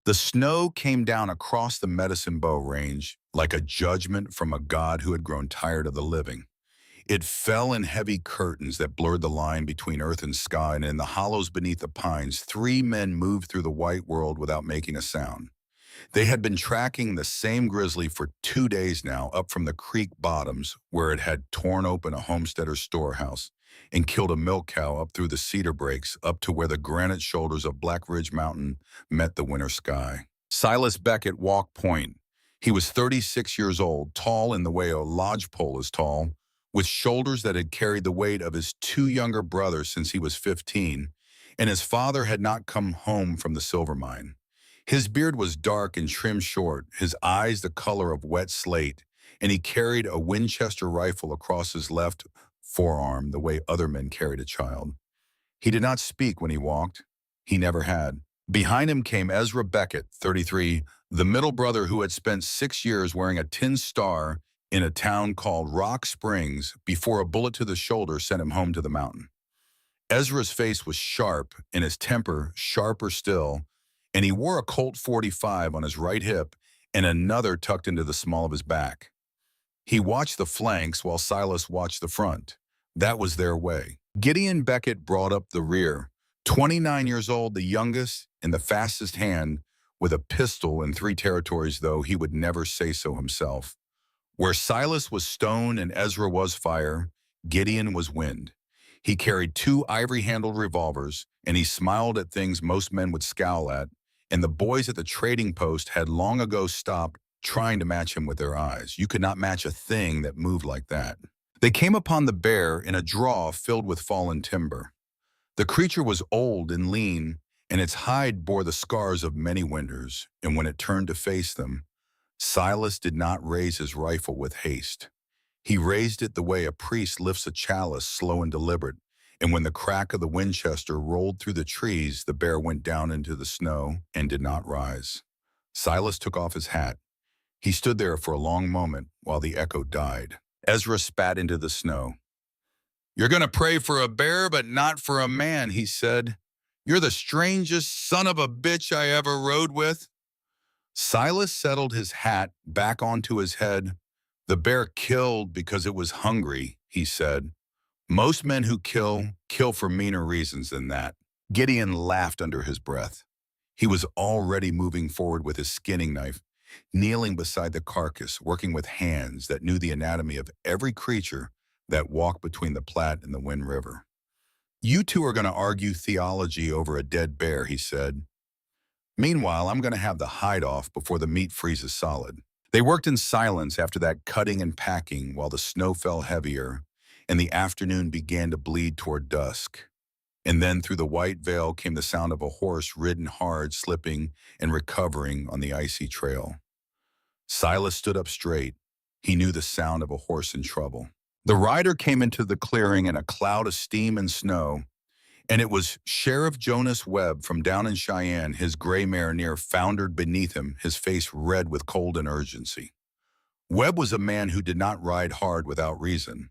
The snow came down across the Medicine Bow Range like a judgment from a god who had grown tired of the living. It fell in heavy curtains that blurred the line between earth and sky, and in the hollows beneath the pines, three men moved through the white world without making a sound. They had been tracking the same grizzly for 2 days now, up from the creek bottoms, where it had torn open a homesteader's storehouse and killed a milk cow, up through the cedar breaks, up to where the granite shoulders of Black Ridge Mountain met the winter sky. Silas Beckett walked point. He was 36 years old, tall in the way a lodgepole is tall, with shoulders that had carried the weight of his two younger brothers since he was 15, and his father had not come home from the silver mine. His beard was dark and trimmed short, his eyes the color of wet slate, and he carried a Winchester rifle across his left forearm the way other men carried a child. He did not speak when he walked. He never had. Behind him came Ezra Beckett, 33, the middle brother who had spent 6 years wearing a tin star in a town called Rock Springs before a bullet to the shoulder sent him home to the mountain. Ezra's face was sharp and his temper sharper still, and he wore a Colt 45 on his right hip and another tucked into the small of his back. He watched the flanks while Silas watched the front. That was their way. Gideon Beckett brought up the rear, 29 years old, the youngest and the fastest hand, with a pistol in 3 territories, though he would never say so himself. Where Silas was stone and Ezra was fire, Gideon was wind. He carried 2 ivory-handled revolvers, and he smiled at things most men would scowl at, and the boys at the trading post had long ago stopped trying to match him with their eyes. You could not match a thing that moved like that. They came upon the bear in a draw filled with fallen timber. The creature was old and lean, and its hide bore the scars of many winters, and when it turned to face them, Silas did not raise his rifle with haste. He raised it the way a priest lifts a chalice, slow and deliberate, and when the crack of the Winchester rolled through the trees, the bear went down into the snow and did not rise. Silas took off his hat. He stood there for a long moment while the echo died. Ezra spat into the snow. "You're going to pray for a bear, but not for a man," he said. "You're the strangest son of a bitch I ever rode with." Silas settled his hat back onto his head. "The bear killed because it was hungry," he said. "Most men who kill for meaner reasons than that." Gideon laughed under his breath. He was already moving forward with his skinning knife, kneeling beside the carcass, working with hands that knew the anatomy of every creature that walked between the Platte and the Wind River. "You two are going to argue theology over a dead bear," he said. "Meanwhile, I'm going to have the hide off before the meat freezes solid." They worked in silence after that cutting and packing while the snow fell heavier and the afternoon began to bleed toward dusk. And then through the white veil came the sound of a horse ridden hard, slipping and recovering on the icy trail. Silas stood up straight. He knew the sound of a horse in trouble. The rider came into the clearing in a cloud of steam and snow, and it was Sheriff Jonas Webb from down in Cheyenne. His gray mare near foundered beneath him, his face red with cold and urgency. Webb was a man who did not ride hard without reason.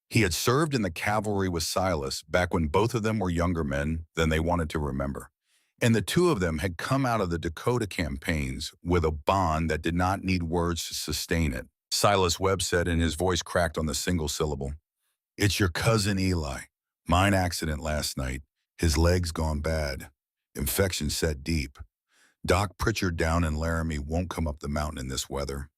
He had served in the cavalry with Silas back when both of them were younger men than they wanted to remember. And the two of them had come out of the Dakota campaigns with a bond that did not need words to sustain it. Silas Webb said, and his voice cracked on the single syllable, "It's your cousin Eli. Mine accident last night. His leg's gone bad. Infection set deep. Doc Pritchard down in Laramie won't come up the mountain in this weather.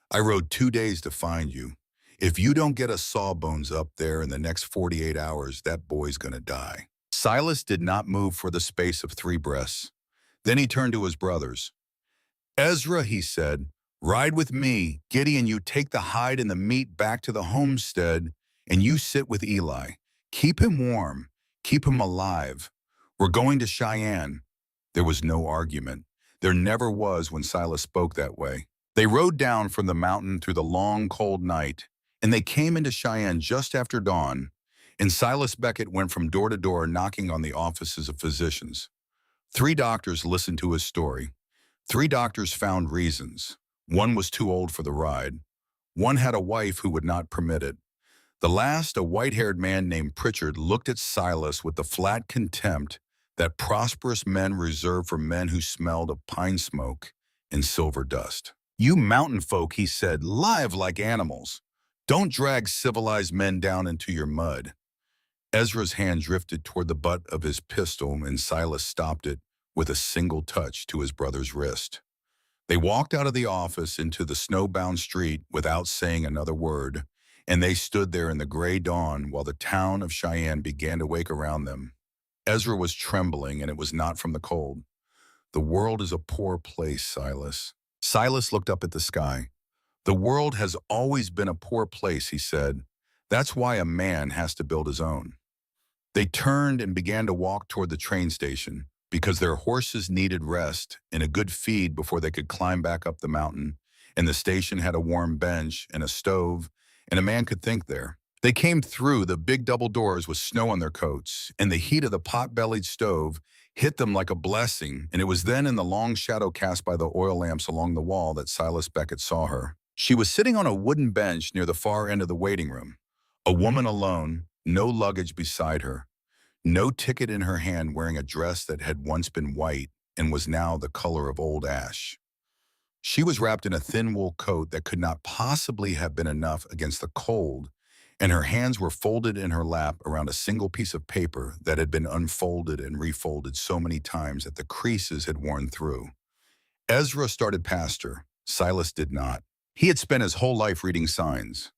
I rode 2 days to find you. If you don't get a sawbones up there in the next 48 hours, that boy's gonna die." Silas did not move for the space of 3 breaths. Then he turned to his brothers. "Ezra," he said, "ride with me. Gideon, you take the hide and the meat back to the homestead, and you sit with Eli. Keep him warm. Keep him alive. We're going to Cheyenne." There was no argument. There never was when Silas spoke that way. They rode down from the mountain through the long, cold night, and they came into Cheyenne just after dawn, and Silas Beckett went from door to door knocking on the offices of physicians. 3 doctors listened to his story. 3 doctors found reasons. One was too old for the ride. One had a wife who would not permit it. The last, a white-haired man named Pritchard, looked at Silas with the flat contempt that prosperous men reserved for men who smelled of pine smoke and silver dust. You mountain folk, he said, live like animals. Don't drag civilized men down into your mud. Ezra's hand drifted toward the butt of his pistol, and Silas stopped it with a single touch to his brother's wrist. They walked out of the office into the snowbound street without saying another word, and they stood there in the gray dawn while the town of Cheyenne began to wake around them. Ezra was trembling, and it was not from the cold. The world is a poor place, Silas. Silas looked up at the sky. The world has always been a poor place, he said. That's why a man has to build his own. They turned and began to walk toward the train station because their horses needed rest and a good feed before they could climb back up the mountain, and the station had a warm bench and a stove, and a man could think there. They came through the big double doors with snow on their coats, and the heat of the pot-bellied stove hit them like a blessing, and it was then in the long shadow cast by the oil lamps along the wall that Silas Beckett saw her. She was sitting on a wooden bench near the far end of the waiting room, a woman alone, no luggage beside her, no ticket in her hand, wearing a dress that had once been white and was now the color of old ash. She was wrapped in a thin wool coat that could not possibly have been enough against the cold, and her hands were folded in her lap around a single piece of paper that had been unfolded and refolded so many times that the creases had worn through. Ezra started past her. Silas did not. He had spent his whole life reading signs.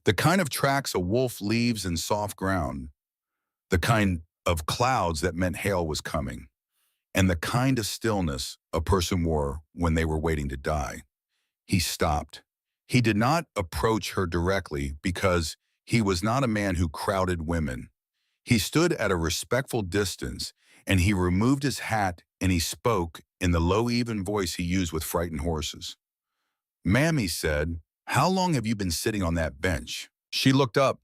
The kind of tracks a wolf leaves in soft ground, the kind of clouds that meant hail was coming, and the kind of stillness a person wore when they were waiting to die. He stopped. He did not approach her directly because he was not a man who crowded women. He stood at a respectful distance, and he removed his hat, and he spoke in the low, even voice he used with frightened horses. "Ma'am," he said, "how long have you been sitting on that bench?" She looked up.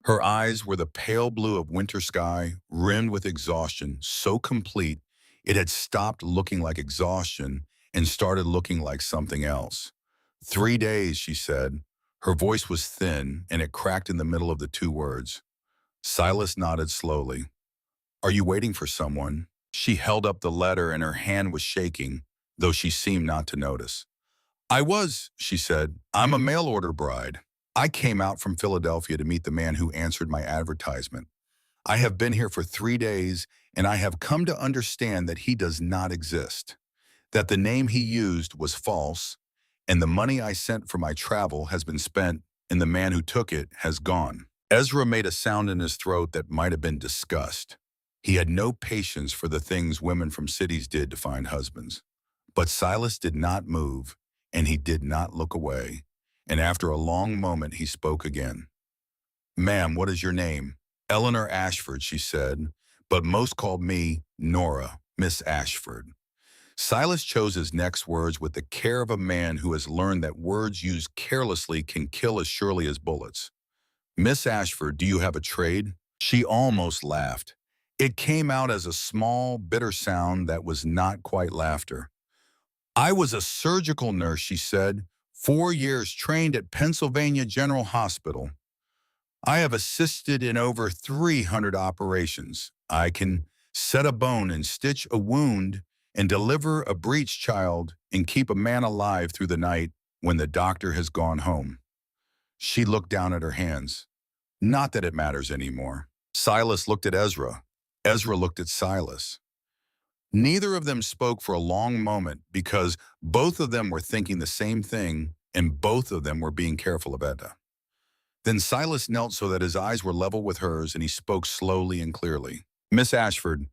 Her eyes were the pale blue of winter sky, rimmed with exhaustion, so complete it had stopped looking like exhaustion and started looking like something else. "3 days," she said. Her voice was thin, and it cracked in the middle of the two words. Silas nodded slowly. "Are you waiting for someone?" She held up the letter, and her hand was shaking, though she seemed not to notice. "I was," she said. "I'm a mail-order bride. I came out from Philadelphia to meet the man who answered my advertisement. I have been here for 3 days, and I have come to understand that he does not exist, that the name he used was false, and the money I sent for my travel has been spent, and the man who took it has gone." Ezra made a sound in his throat that might have been disgust. He had no patience for the things women from cities did to find husbands. But Silas did not move, and he did not look away. And after a long moment, he spoke again. "Ma'am, what is your name?" "Eleanor Ashford," she said, "but most called me Nora, Miss Ashford." Silas chose his next words with the care of a man who has learned that words used carelessly can kill as surely as bullets. "Miss Ashford, do you have a trade?" She almost laughed. It came out as a small, bitter sound that was not quite laughter. "I was a surgical nurse," she said, "4 years trained at Pennsylvania General Hospital. I have assisted in over 300 operations. I can set a bone and stitch a wound and deliver a breech child and keep a man alive through the night when the doctor has gone home." She looked down at her hands. "Not that it matters anymore." Silas looked at Ezra. Ezra looked at Silas. Neither of them spoke for a long moment because both of them were thinking the same thing, and both of them were being careful of Edna. Then Silas knelt so that his eyes were level with hers, and he spoke slowly and clearly. "Miss Ashford,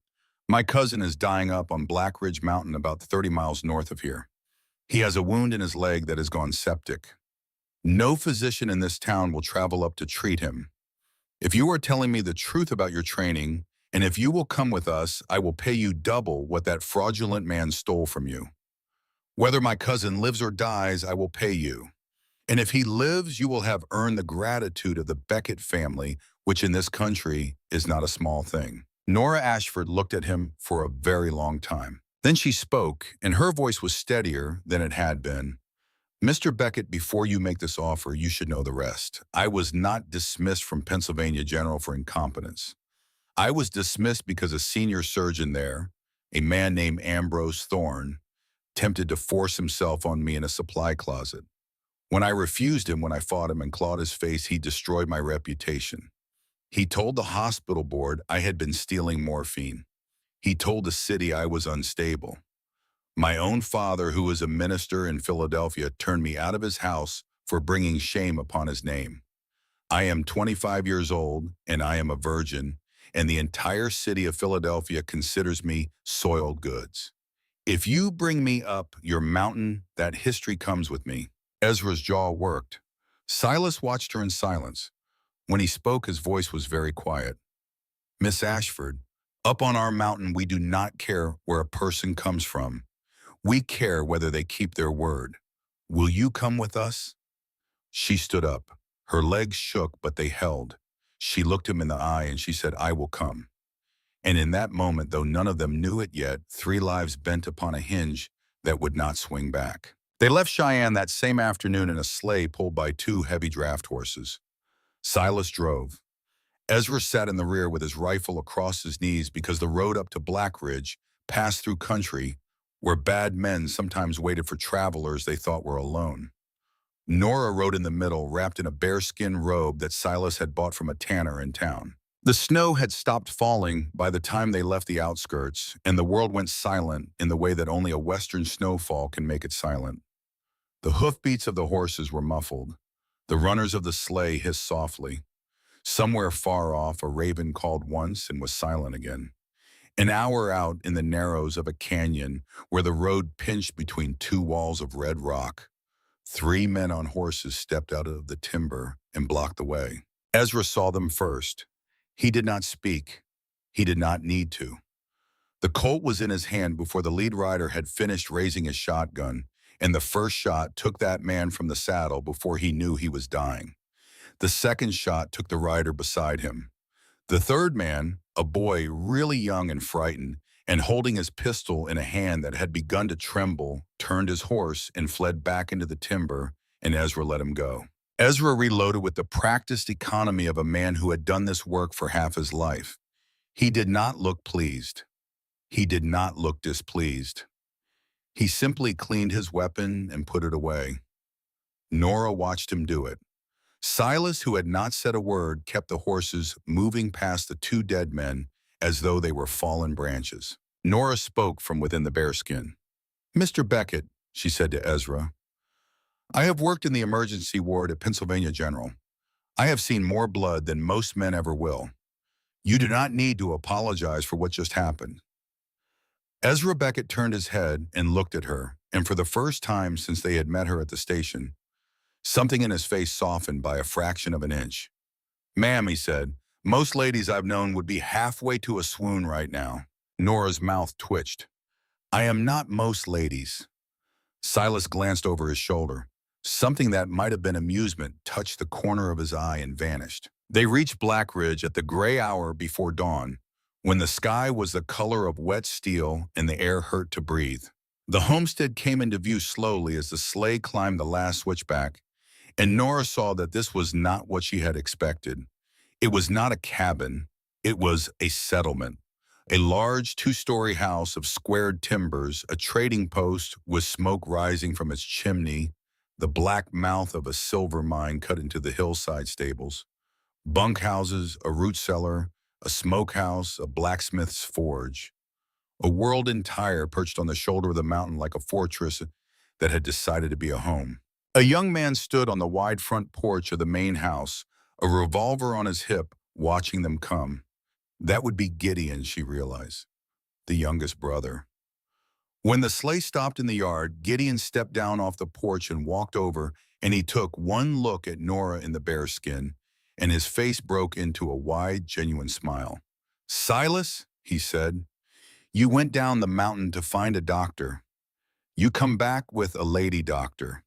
my cousin is dying up on Black Ridge Mountain about 30 miles north of here. He has a wound in his leg that has gone septic. No physician in this town will travel up to treat him. If you are telling me the truth about your training, and if you will come with us, I will pay you double what that fraudulent man stole from you. Whether my cousin lives or dies, I will pay you. And if he lives, you will have earned the gratitude of the Beckett family, which in this country is not a small thing." Nora Ashford looked at him for a very long time. Then she spoke, and her voice was steadier than it had been. "Mr. Beckett, before you make this offer, you should know the rest. I was not dismissed from Pennsylvania General for incompetence. I was dismissed because a senior surgeon there, a man named Ambrose Thorne, tempted to force himself on me in a supply closet. When I refused him, when I fought him and clawed his face, he destroyed my reputation. He told the hospital board I had been stealing morphine. He told the city I was unstable. My own father, who was a minister in Philadelphia, turned me out of his house for bringing shame upon his name. I am 25 years old, and I am a virgin, and the entire city of Philadelphia considers me soiled goods. If you bring me up your mountain, that history comes with me. Ezra's jaw worked. Silas watched her in silence. When he spoke, his voice was very quiet. Miss Ashford, up on our mountain, we do not care where a person comes from. We care whether they keep their word. Will you come with us? She stood up. Her legs shook, but they held. She looked him in the eye and she said, I will come. And in that moment, though none of them knew it yet, 3 lives bent upon a hinge that would not swing back. They left Cheyenne that same afternoon in a sleigh pulled by 2 heavy draft horses. Silas drove. Ezra sat in the rear with his rifle across his knees because the road up to Black Ridge passed through country where bad men sometimes waited for travelers they thought were alone. Nora rode in the middle, wrapped in a bearskin robe that Silas had bought from a tanner in town. The snow had stopped falling by the time they left the outskirts, and the world went silent in the way that only a western snowfall can make it silent. The hoofbeats of the horses were muffled. The runners of the sleigh hissed softly. Somewhere far off, a raven called once and was silent again. An hour out in the narrows of a canyon where the road pinched between 2 walls of red rock, 3 men on horses stepped out of the timber and blocked the way. Ezra saw them first. He did not speak. He did not need to. The Colt was in his hand before the lead rider had finished raising his shotgun, and the first shot took that man from the saddle before he knew he was dying. The second shot took the rider beside him. The third man, a boy really young and frightened, and holding his pistol in a hand that had begun to tremble, turned his horse and fled back into the timber, and Ezra let him go. Ezra reloaded with the practiced economy of a man who had done this work for half his life. He did not look pleased. He did not look displeased. He simply cleaned his weapon and put it away. Nora watched him do it. Silas, who had not said a word, kept the horses moving past the 2 dead men as though they were fallen branches. Nora spoke from within the bearskin. Mr. Beckett, she said to Ezra, I have worked in the emergency ward at Pennsylvania General. I have seen more blood than most men ever will. You do not need to apologize for what just happened. Ezra Beckett turned his head and looked at her, and for the first time since they had met her at the station, something in his face softened by a fraction of an inch. Ma'am, he said, most ladies I've known would be halfway to a swoon right now. Nora's mouth twitched. I am not most ladies. Silas glanced over his shoulder. Something that might have been amusement touched the corner of his eye and vanished. They reached Black Ridge at the gray hour before dawn, when the sky was the color of wet steel and the air hurt to breathe. The homestead came into view slowly as the sleigh climbed the last switchback, and Nora saw that this was not what she had expected. It was not a cabin. It was a settlement. A large 2-story house of squared timbers, a trading post with smoke rising from its chimney, the black mouth of a silver mine cut into the hillside stables, bunkhouses, a root cellar, a smokehouse, a blacksmith's forge. A world entire perched on the shoulder of the mountain like a fortress that had decided to be a home. A young man stood on the wide front porch of the main house, a revolver on his hip, watching them come. That would be Gideon, she realized, the youngest brother. When the sleigh stopped in the yard, Gideon stepped down off the porch and walked over, and he took one look at Nora in the bearskin, and his face broke into a wide, genuine smile. Silas, he said, you went down the mountain to find a doctor. You come back with a lady doctor.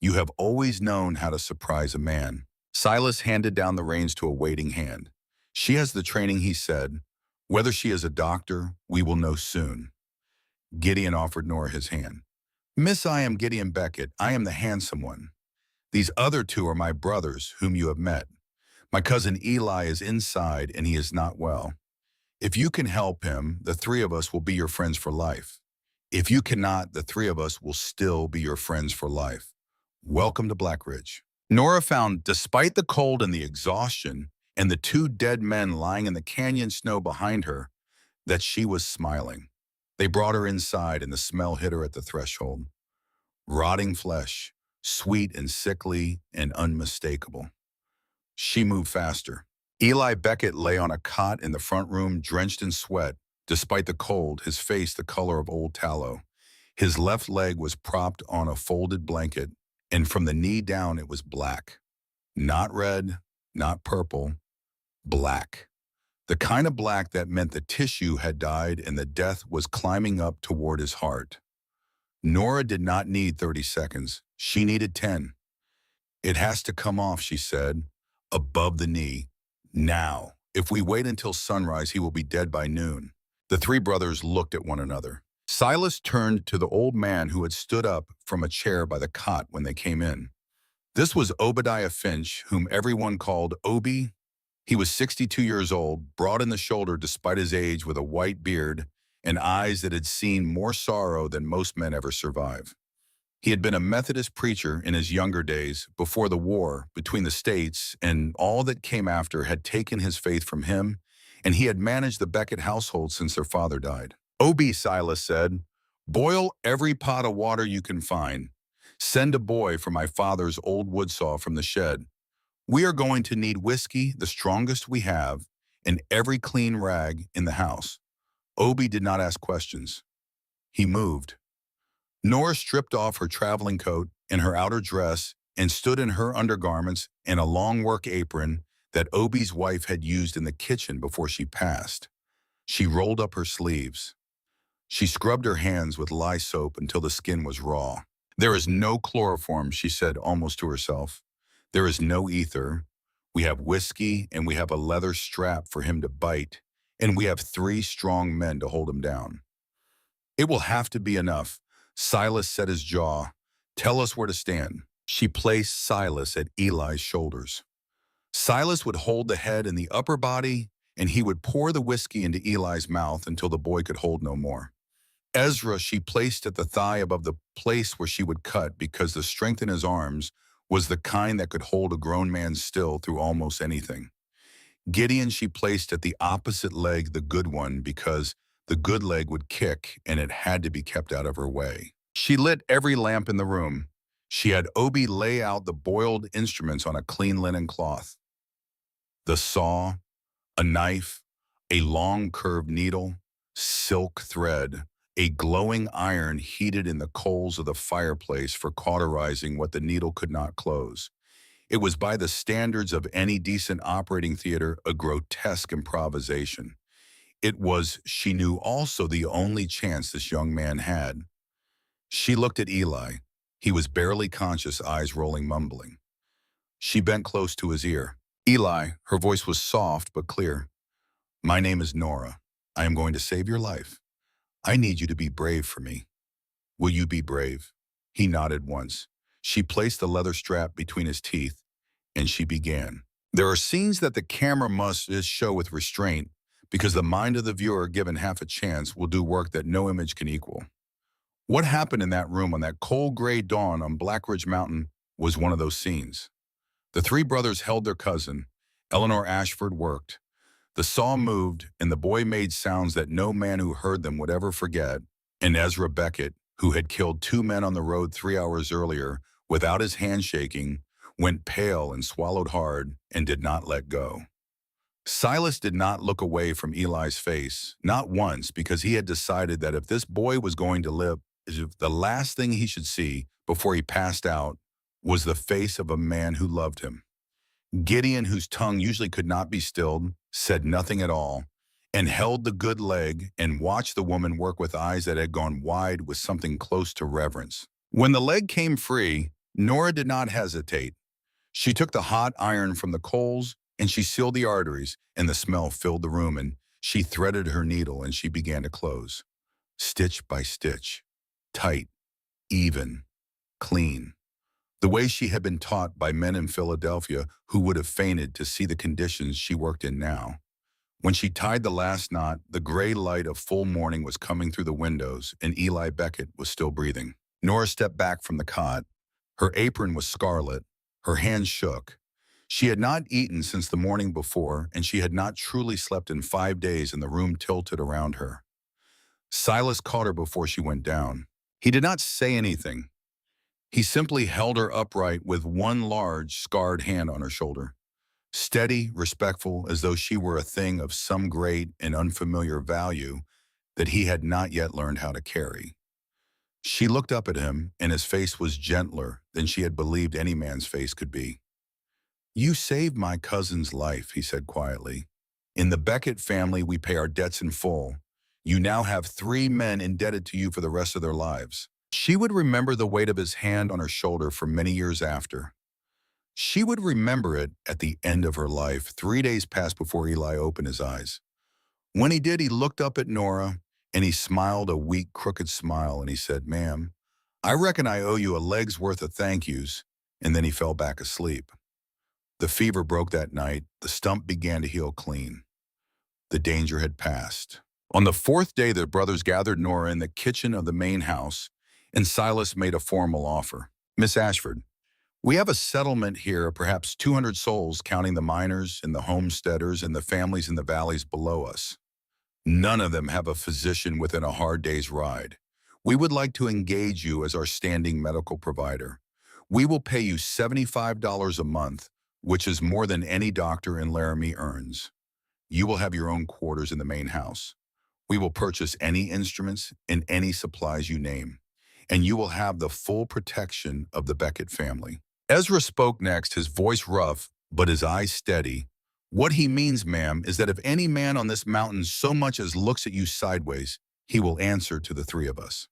You have always known how to surprise a man. Silas handed down the reins to a waiting hand. She has the training, he said. Whether she is a doctor, we will know soon. Gideon offered Nora his hand. Miss, I am Gideon Beckett. I am the handsome one. These other 2 are my brothers, whom you have met. My cousin Eli is inside, and he is not well. If you can help him, the three of us will be your friends for life. If you cannot, the three of us will still be your friends for life. Welcome to Black Ridge. Nora found, despite the cold and the exhaustion, and the two dead men lying in the canyon snow behind her, that she was smiling. They brought her inside, and the smell hit her at the threshold. Rotting flesh, sweet and sickly and unmistakable. She moved faster. Eli Beckett lay on a cot in the front room, drenched in sweat. Despite the cold, his face the color of old tallow. His left leg was propped on a folded blanket, and from the knee down it was black. Not red, not purple, black. The kind of black that meant the tissue had died and the death was climbing up toward his heart. Nora did not need 30 seconds. She needed 10. It has to come off, she said, above the knee. Now. If we wait until sunrise, he will be dead by noon. The three brothers looked at one another. Silas turned to the old man who had stood up from a chair by the cot when they came in. This was Obadiah Finch, whom everyone called Obi. He was 62 years old, broad in the shoulder despite his age, with a white beard and eyes that had seen more sorrow than most men ever survive. He had been a Methodist preacher in his younger days before the war between the states, and all that came after had taken his faith from him, and he had managed the Beckett household since their father died. Obi, Silas said, boil every pot of water you can find. Send a boy for my father's old wood saw from the shed. We are going to need whiskey, the strongest we have, and every clean rag in the house. Obi did not ask questions. He moved. Nora stripped off her traveling coat and her outer dress and stood in her undergarments and a long work apron that Obi's wife had used in the kitchen before she passed. She rolled up her sleeves. She scrubbed her hands with lye soap until the skin was raw. There is no chloroform, she said almost to herself. There is no ether. We have whiskey and we have a leather strap for him to bite, and we have 3 strong men to hold him down. It will have to be enough. Silas set his jaw. Tell us where to stand. She placed Silas at Eli's shoulders. Silas would hold the head and the upper body, and he would pour the whiskey into Eli's mouth until the boy could hold no more. Ezra she placed at the thigh above the place where she would cut, because the strength in his arms was the kind that could hold a grown man still through almost anything. Gideon she placed at the opposite leg, the good one, because the good leg would kick and it had to be kept out of her way. She lit every lamp in the room. She had Obi lay out the boiled instruments on a clean linen cloth. The saw, a knife, a long curved needle, silk thread, a glowing iron heated in the coals of the fireplace for cauterizing what the needle could not close. It was, by the standards of any decent operating theater, a grotesque improvisation. It was, she knew, also the only chance this young man had. She looked at Eli. He was barely conscious, eyes rolling, mumbling. She bent close to his ear. Eli, her voice was soft but clear. My name is Nora. I am going to save your life. I need you to be brave for me. Will you be brave? He nodded once. She placed the leather strap between his teeth, and she began. There are scenes that the camera must show with restraint, because the mind of the viewer, given half a chance, will do work that no image can equal. What happened in that room on that cold gray dawn on Black Ridge Mountain was one of those scenes. The 3 brothers held their cousin. Eleanor Ashford worked. The saw moved, and the boy made sounds that no man who heard them would ever forget. And Ezra Beckett, who had killed 2 men on the road 3 hours earlier without his hand shaking, went pale and swallowed hard and did not let go. Silas did not look away from Eli's face, not once, because he had decided that if this boy was going to live, the last thing he should see before he passed out was the face of a man who loved him. Gideon, whose tongue usually could not be stilled, said nothing at all, and held the good leg and watched the woman work with eyes that had gone wide with something close to reverence. When the leg came free, Nora did not hesitate. She took the hot iron from the coals, and she sealed the arteries, and the smell filled the room, and she threaded her needle, and she began to close. Stitch by stitch. Tight. Even. Clean. The way she had been taught by men in Philadelphia who would have fainted to see the conditions she worked in now. When she tied the last knot, the gray light of full morning was coming through the windows, and Eli Beckett was still breathing. Nora stepped back from the cot. Her apron was scarlet. Her hands shook. She had not eaten since the morning before, and she had not truly slept in 5 days, and the room tilted around her. Silas caught her before she went down. He did not say anything. He simply held her upright with one large, scarred hand on her shoulder. Steady, respectful, as though she were a thing of some great and unfamiliar value that he had not yet learned how to carry. She looked up at him, and his face was gentler than she had believed any man's face could be. "You saved my cousin's life," he said quietly. "In the Beckett family, we pay our debts in full. You now have 3 men indebted to you for the rest of their lives." She would remember the weight of his hand on her shoulder for many years after. She would remember it at the end of her life. 3 days passed before Eli opened his eyes. When he did, he looked up at Nora, and he smiled a weak, crooked smile, and he said, "Ma'am, I reckon I owe you a leg's worth of thank yous," and then he fell back asleep. The fever broke that night. The stump began to heal clean. The danger had passed. On the 4th day, the brothers gathered Nora in the kitchen of the main house, and Silas made a formal offer. "Miss Ashford, we have a settlement here of perhaps 200 souls, counting the miners and the homesteaders and the families in the valleys below us. None of them have a physician within a hard day's ride. We would like to engage you as our standing medical provider. We will pay you $75 a month, which is more than any doctor in Laramie earns. You will have your own quarters in the main house. We will purchase any instruments and any supplies you name, and you will have the full protection of the Beckett family." Ezra spoke next, his voice rough, but his eyes steady. "What he means, ma'am, is that if any man on this mountain so much as looks at you sideways, he will answer to the 3 of us."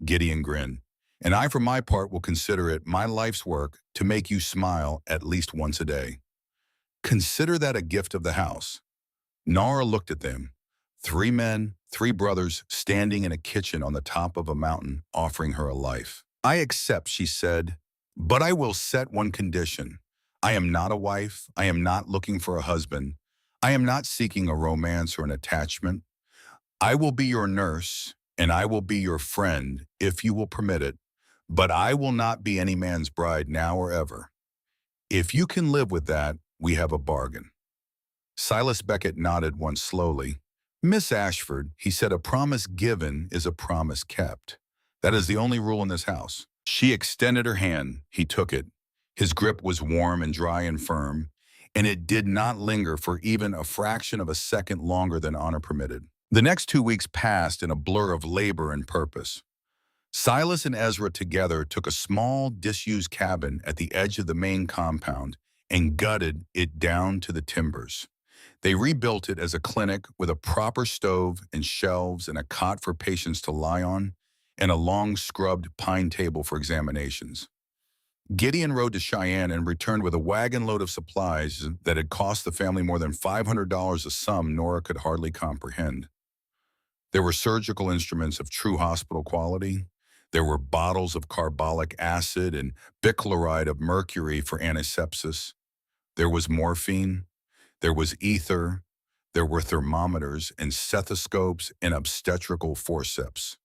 Gideon grinned. "And I, for my part, will consider it my life's work to make you smile at least once a day. Consider that a gift of the house." Nora looked at them. 3 men, 3 brothers, standing in a kitchen on the top of a mountain, offering her a life. "I accept," she said, "but I will set one condition. I am not a wife. I am not looking for a husband. I am not seeking a romance or an attachment. I will be your nurse, and I will be your friend, if you will permit it, but I will not be any man's bride now or ever. If you can live with that, we have a bargain." Silas Beckett nodded once slowly. "Miss Ashford," he said, "a promise given is a promise kept. That is the only rule in this house." She extended her hand. He took it. His grip was warm and dry and firm, and it did not linger for even a fraction of a second longer than honor permitted. The next 2 weeks passed in a blur of labor and purpose. Silas and Ezra together took a small, disused cabin at the edge of the main compound and gutted it down to the timbers. They rebuilt it as a clinic with a proper stove and shelves and a cot for patients to lie on and a long scrubbed pine table for examinations. Gideon rode to Cheyenne and returned with a wagon load of supplies that had cost the family more than $500, a sum Nora could hardly comprehend. There were surgical instruments of true hospital quality. There were bottles of carbolic acid and bichloride of mercury for antisepsis. There was morphine. There was ether. There were thermometers and stethoscopes and obstetrical forceps.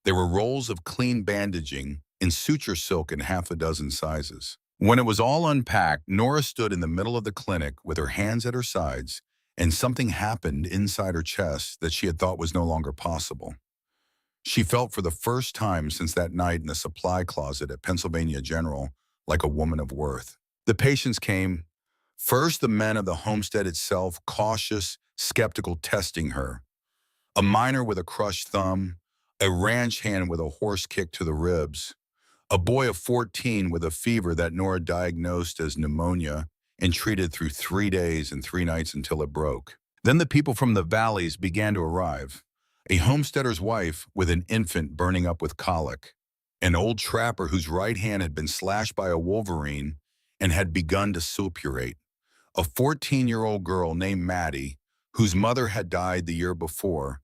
There were rolls of clean bandaging and suture silk in half a dozen sizes. When it was all unpacked, Nora stood in the middle of the clinic with her hands at her sides, and something happened inside her chest that she had thought was no longer possible. She felt for the first time since that night in the supply closet at Pennsylvania General like a woman of worth. The patients came. First, the men of the homestead itself, cautious, skeptical, testing her. A miner with a crushed thumb, a ranch hand with a horse kick to the ribs, a boy of 14 with a fever that Nora diagnosed as pneumonia and treated through 3 days and 3 nights until it broke. Then the people from the valleys began to arrive. A homesteader's wife with an infant burning up with colic, an old trapper whose right hand had been slashed by a wolverine and had begun to suppurate, a 14-year-old girl named Maddie, whose mother had died the year before,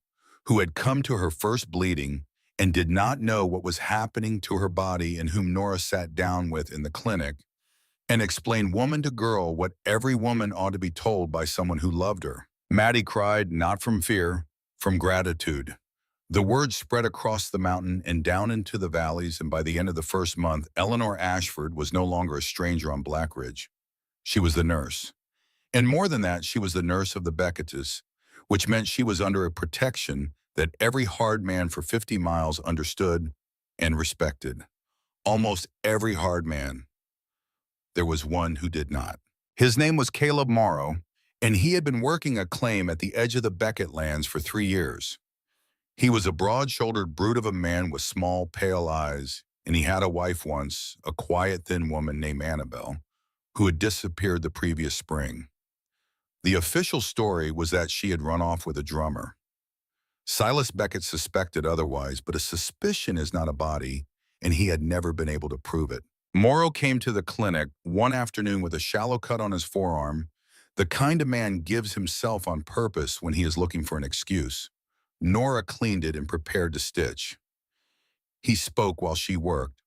who had come to her first bleeding and did not know what was happening to her body, and whom Nora sat down with in the clinic and explained woman to girl what every woman ought to be told by someone who loved her. Maddie cried, not from fear, from gratitude. The word spread across the mountain and down into the valleys, and by the end of the first month, Eleanor Ashford was no longer a stranger on Black Ridge. She was the nurse. And more than that, she was the nurse of the Beckettes, which meant she was under a protection that every hard man for 50 miles understood and respected. Almost every hard man. There was one who did not. His name was Caleb Morrow, and he had been working a claim at the edge of the Beckett lands for 3 years. He was a broad-shouldered brute of a man with small, pale eyes, and he had a wife once, a quiet, thin woman named Annabelle, who had disappeared the previous spring. The official story was that she had run off with a drummer. Silas Beckett suspected otherwise, but a suspicion is not a body, and he had never been able to prove it. Morrow came to the clinic one afternoon with a shallow cut on his forearm, the kind of man gives himself on purpose when he is looking for an excuse. Nora cleaned it and prepared to stitch. He spoke while she worked.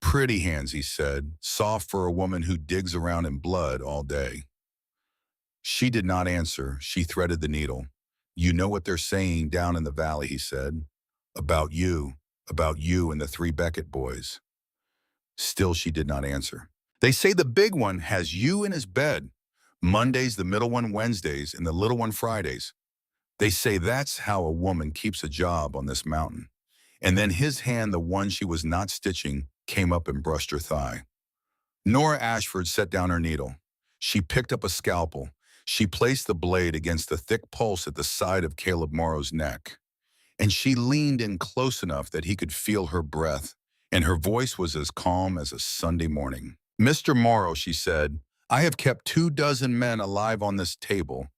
"Pretty hands," he said, "soft for a woman who digs around in blood all day." She did not answer. She threaded the needle. "You know what they're saying down in the valley," he said. About you and the 3 Beckett boys." Still she did not answer. "They say the big one has you in his bed. Mondays, the middle one Wednesdays, and the little one Fridays. They say that's how a woman keeps a job on this mountain." And then his hand, the one she was not stitching, came up and brushed her thigh. Nora Ashford set down her needle. She picked up a scalpel. She placed the blade against the thick pulse at the side of Caleb Morrow's neck. And she leaned in close enough that he could feel her breath, and her voice was as calm as a Sunday morning. "Mr. Morrow," she said, "I have kept 24 men alive on this table.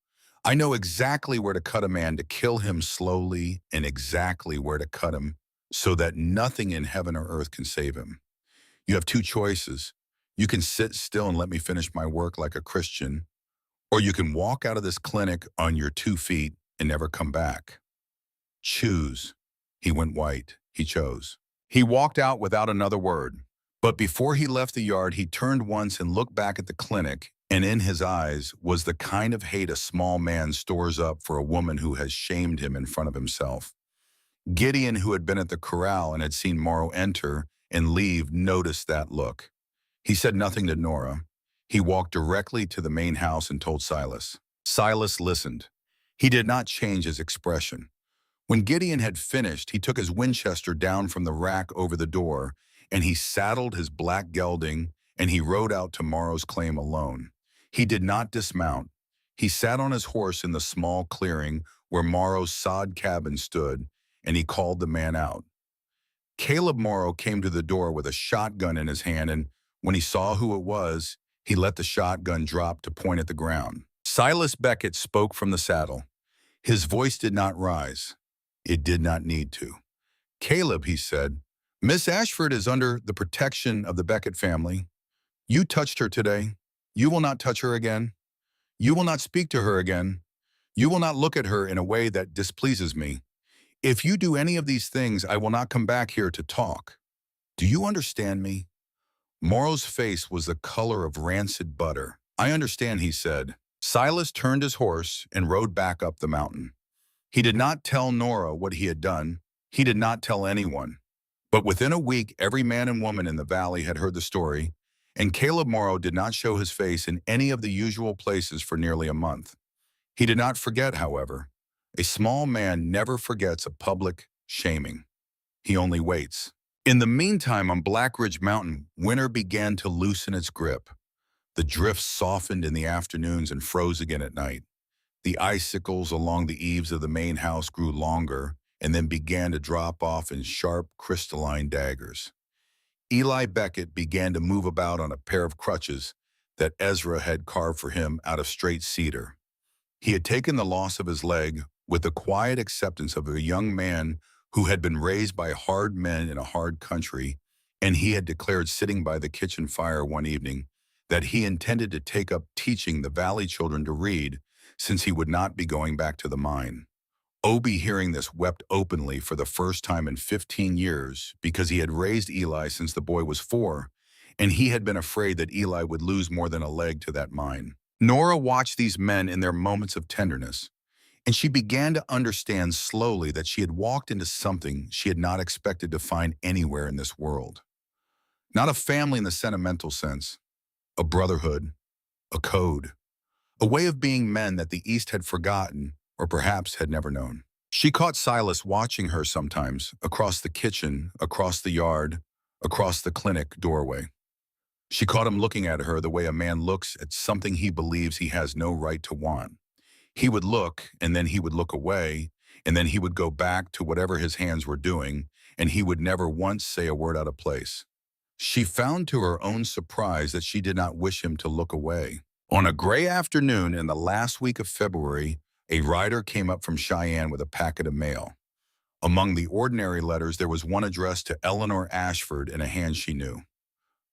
I know exactly where to cut a man to kill him slowly and exactly where to cut him so that nothing in heaven or earth can save him. You have 2 choices. You can sit still and let me finish my work like a Christian, or you can walk out of this clinic on your 2 feet and never come back. Choose." He went white. He chose. He walked out without another word. But before he left the yard, he turned once and looked back at the clinic, and in his eyes was the kind of hate a small man stores up for a woman who has shamed him in front of himself. Gideon, who had been at the corral and had seen Morrow enter and leave, noticed that look. He said nothing to Nora. He walked directly to the main house and told Silas. Silas listened. He did not change his expression. When Gideon had finished, he took his Winchester down from the rack over the door, and he saddled his black gelding, and he rode out to Morrow's claim alone. He did not dismount. He sat on his horse in the small clearing where Morrow's sod cabin stood, and he called the man out. Caleb Morrow came to the door with a shotgun in his hand, and when he saw who it was, he let the shotgun drop to point at the ground. Silas Beckett spoke from the saddle. His voice did not rise. It did not need to. "Caleb," he said, "Miss Ashford is under the protection of the Beckett family. You touched her today. You will not touch her again. You will not speak to her again. You will not look at her in a way that displeases me. If you do any of these things, I will not come back here to talk. Do you understand me?" Morrow's face was the color of rancid butter. "I understand," he said. Silas turned his horse and rode back up the mountain. He did not tell Nora what he had done. He did not tell anyone. But within a week, every man and woman in the valley had heard the story, and Caleb Morrow did not show his face in any of the usual places for nearly a month. He did not forget, however. A small man never forgets a public shaming. He only waits. In the meantime, on Black Ridge Mountain, winter began to loosen its grip. The drifts softened in the afternoons and froze again at night. The icicles along the eaves of the main house grew longer and then began to drop off in sharp, crystalline daggers. Eli Beckett began to move about on a pair of crutches that Ezra had carved for him out of straight cedar. He had taken the loss of his leg with the quiet acceptance of a young man who had been raised by hard men in a hard country, and he had declared sitting by the kitchen fire one evening that he intended to take up teaching the valley children to read, since he would not be going back to the mine. Obie, hearing this, wept openly for the first time in 15 years because he had raised Eli since the boy was 4, and he had been afraid that Eli would lose more than a leg to that mine. Nora watched these men in their moments of tenderness. And she began to understand slowly that she had walked into something she had not expected to find anywhere in this world. Not a family in the sentimental sense, a brotherhood, a code, a way of being men that the East had forgotten or perhaps had never known. She caught Silas watching her sometimes, across the kitchen, across the yard, across the clinic doorway. She caught him looking at her the way a man looks at something he believes he has no right to want. He would look, and then he would look away, and then he would go back to whatever his hands were doing, and he would never once say a word out of place. She found to her own surprise that she did not wish him to look away. On a gray afternoon in the last week of February, a rider came up from Cheyenne with a packet of mail. Among the ordinary letters, there was one addressed to Eleanor Ashford in a hand she knew.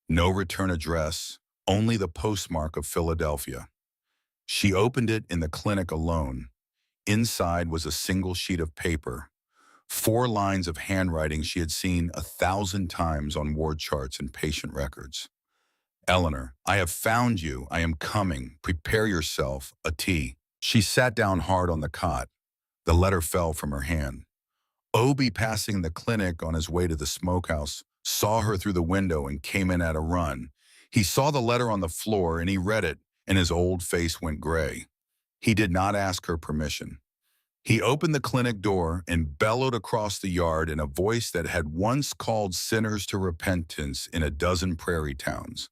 No return address, only the postmark of Philadelphia. She opened it in the clinic alone. Inside was a single sheet of paper, 4 lines of handwriting she had seen 1,000 times on ward charts and patient records. Eleanor, I have found you. I am coming. Prepare yourself. A tea. She sat down hard on the cot. The letter fell from her hand. Obie, passing the clinic on his way to the smokehouse, saw her through the window and came in at a run. He saw the letter on the floor and he read it, and his old face went gray. He did not ask her permission. He opened the clinic door and bellowed across the yard in a voice that had once called sinners to repentance in a dozen prairie towns.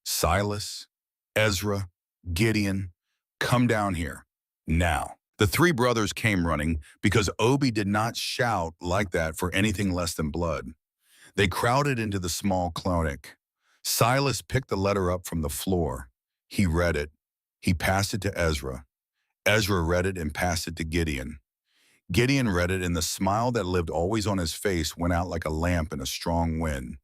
Silas, Ezra, Gideon, come down here, now. The 3 brothers came running because Obie did not shout like that for anything less than blood. They crowded into the small clinic. Silas picked the letter up from the floor. He read it. He passed it to Ezra. Ezra read it and passed it to Gideon. Gideon read it, and the smile that lived always on his face went out like a lamp in a strong wind.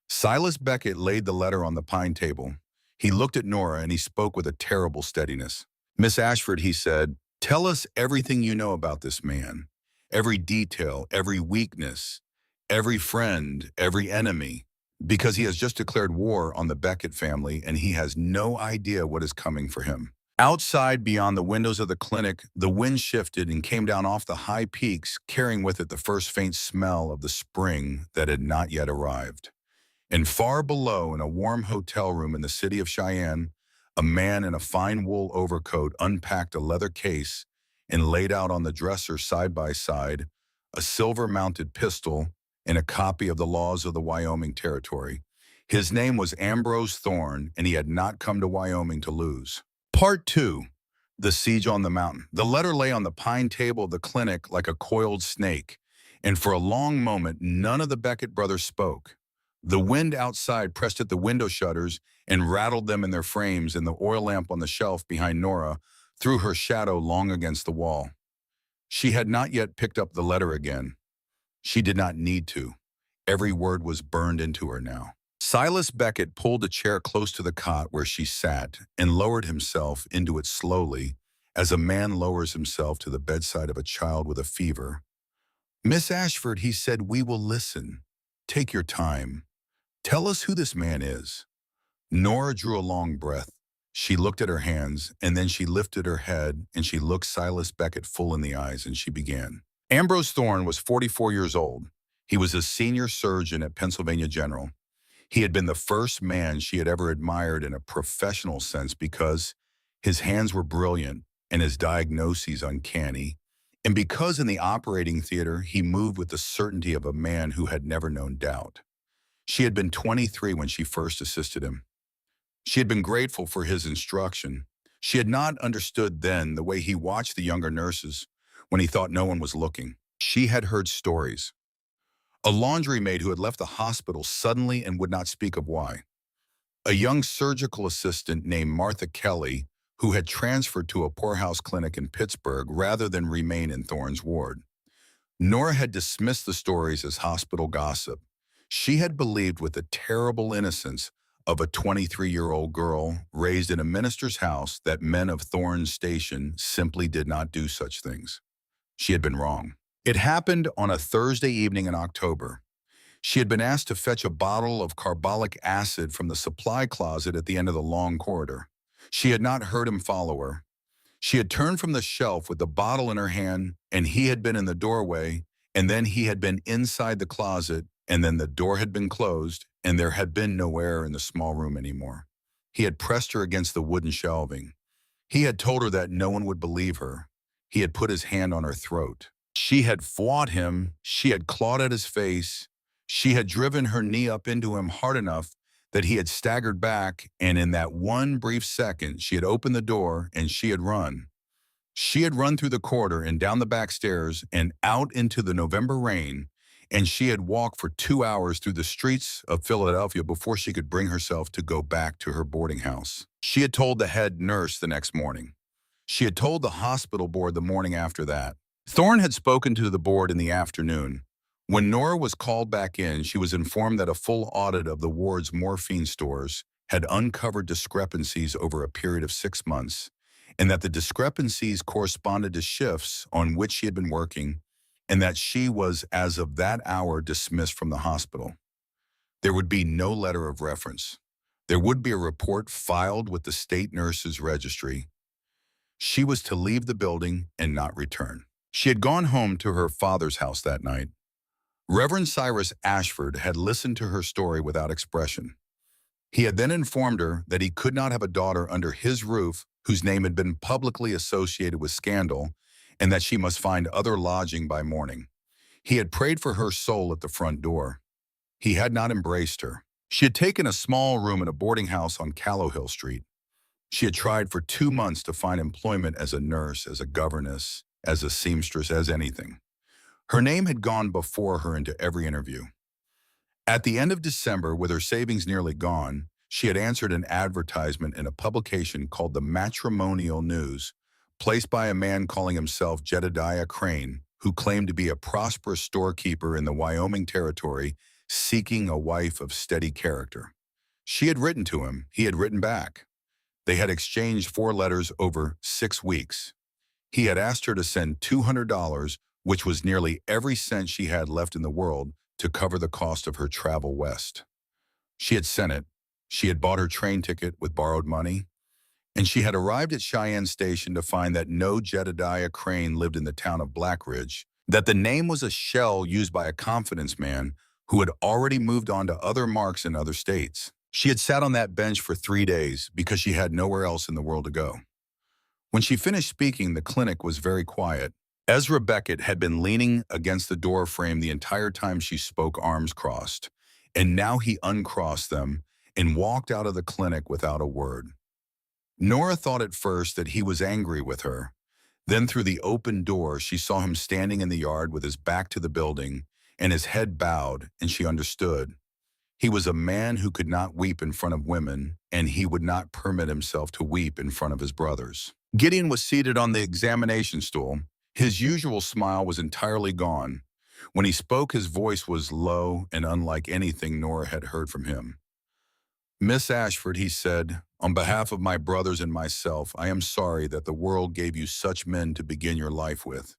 Silas Beckett laid the letter on the pine table. He looked at Nora and he spoke with a terrible steadiness. Miss Ashford, he said, tell us everything you know about this man. Every detail, every weakness, every friend, every enemy. Because he has just declared war on the Beckett family and he has no idea what is coming for him. Outside, beyond the windows of the clinic, the wind shifted and came down off the high peaks, carrying with it the first faint smell of the spring that had not yet arrived. And far below, in a warm hotel room in the city of Cheyenne, a man in a fine wool overcoat unpacked a leather case and laid out on the dresser side by side a silver-mounted pistol and a copy of the laws of the Wyoming Territory. His name was Ambrose Thorne, and he had not come to Wyoming to lose. Part 2. The Siege on the Mountain. The letter lay on the pine table of the clinic like a coiled snake, and for a long moment none of the Beckett brothers spoke. The wind outside pressed at the window shutters and rattled them in their frames, and the oil lamp on the shelf behind Nora threw her shadow long against the wall. She had not yet picked up the letter again. She did not need to. Every word was burned into her now. Silas Beckett pulled a chair close to the cot where she sat and lowered himself into it slowly, as a man lowers himself to the bedside of a child with a fever. Miss Ashford, he said, we will listen. Take your time. Tell us who this man is. Nora drew a long breath. She looked at her hands, and then she lifted her head, and she looked Silas Beckett full in the eyes, and she began. Ambrose Thorne was 44 years old. He was a senior surgeon at Pennsylvania General. He had been the first man she had ever admired in a professional sense because his hands were brilliant and his diagnoses uncanny, and because in the operating theater he moved with the certainty of a man who had never known doubt. She had been 23 when she first assisted him. She had been grateful for his instruction. She had not understood then the way he watched the younger nurses when he thought no one was looking. She had heard stories. A laundry maid who had left the hospital suddenly and would not speak of why. A young surgical assistant named Martha Kelly who had transferred to a poorhouse clinic in Pittsburgh rather than remain in Thorne's ward. Nora had dismissed the stories as hospital gossip. She had believed with the terrible innocence of a 23-year-old girl raised in a minister's house that men of Thorne's station simply did not do such things. She had been wrong. It happened on a Thursday evening in October. She had been asked to fetch a bottle of carbolic acid from the supply closet at the end of the long corridor. She had not heard him follow her. She had turned from the shelf with the bottle in her hand, and he had been in the doorway, and then he had been inside the closet, and then the door had been closed, and there had been no air in the small room anymore. He had pressed her against the wooden shelving. He had told her that no one would believe her. He had put his hand on her throat. She had fought him. She had clawed at his face. She had driven her knee up into him hard enough that he had staggered back, and in that one brief second, she had opened the door and she had run. She had run through the corridor and down the back stairs and out into the November rain, and she had walked for 2 hours through the streets of Philadelphia before she could bring herself to go back to her boarding house. She had told the head nurse the next morning. She had told the hospital board the morning after that. Thorne had spoken to the board in the afternoon. When Nora was called back in, she was informed that a full audit of the ward's morphine stores had uncovered discrepancies over a period of 6 months, and that the discrepancies corresponded to shifts on which she had been working, and that she was, as of that hour, dismissed from the hospital. There would be no letter of reference. There would be a report filed with the state nurses registry. She was to leave the building and not return. She had gone home to her father's house that night. Reverend Cyrus Ashford had listened to her story without expression. He had then informed her that he could not have a daughter under his roof whose name had been publicly associated with scandal, and that she must find other lodging by morning. He had prayed for her soul at the front door. He had not embraced her. She had taken a small room in a boarding house on Callowhill Street. She had tried for 2 months to find employment as a nurse, as a governess, as a seamstress, as anything. Her name had gone before her into every interview. At the end of December, with her savings nearly gone, she had answered an advertisement in a publication called the Matrimonial News, placed by a man calling himself Jedediah Crane, who claimed to be a prosperous storekeeper in the Wyoming Territory, seeking a wife of steady character. She had written to him. He had written back. They had exchanged 4 letters over 6 weeks. He had asked her to send $200, which was nearly every cent she had left in the world, to cover the cost of her travel west. She had sent it. She had bought her train ticket with borrowed money, and she had arrived at Cheyenne Station to find that no Jedediah Crane lived in the town of Blackridge, that the name was a shell used by a confidence man who had already moved on to other marks in other states. She had sat on that bench for 3 days because she had nowhere else in the world to go. When she finished speaking, the clinic was very quiet. Ezra Beckett had been leaning against the door frame the entire time she spoke, arms crossed, and now he uncrossed them and walked out of the clinic without a word. Nora thought at first that he was angry with her. Then through the open door, she saw him standing in the yard with his back to the building and his head bowed, and she understood. He was a man who could not weep in front of women, and he would not permit himself to weep in front of his brothers. Gideon was seated on the examination stool. His usual smile was entirely gone. When he spoke, his voice was low and unlike anything Nora had heard from him. "Miss Ashford," he said, "on behalf of my brothers and myself, I am sorry that the world gave you such men to begin your life with.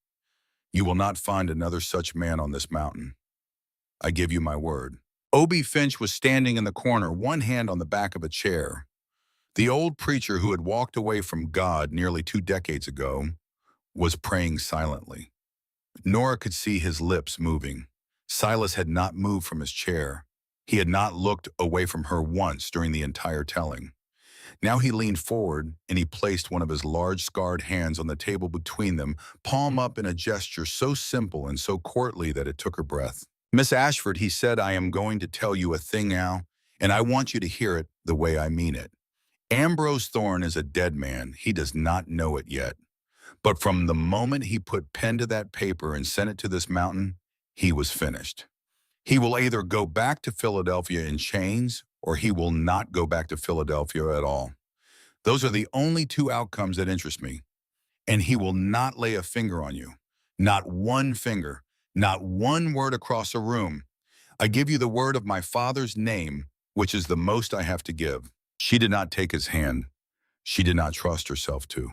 You will not find another such man on this mountain. I give you my word." Obie Finch was standing in the corner, one hand on the back of a chair. The old preacher who had walked away from God nearly 2 decades ago was praying silently. Nora could see his lips moving. Silas had not moved from his chair. He had not looked away from her once during the entire telling. Now he leaned forward and he placed one of his large scarred hands on the table between them, palm up in a gesture so simple and so courtly that it took her breath. "Miss Ashford," he said, "I am going to tell you a thing now, and I want you to hear it the way I mean it. Ambrose Thorne is a dead man. He does not know it yet. But from the moment he put pen to that paper and sent it to this mountain, he was finished. He will either go back to Philadelphia in chains, or he will not go back to Philadelphia at all. Those are the only 2 outcomes that interest me. And he will not lay a finger on you. Not one finger. Not one word across a room. I give you the word of my Father's name, which is the most I have to give." She did not take his hand. She did not trust herself to.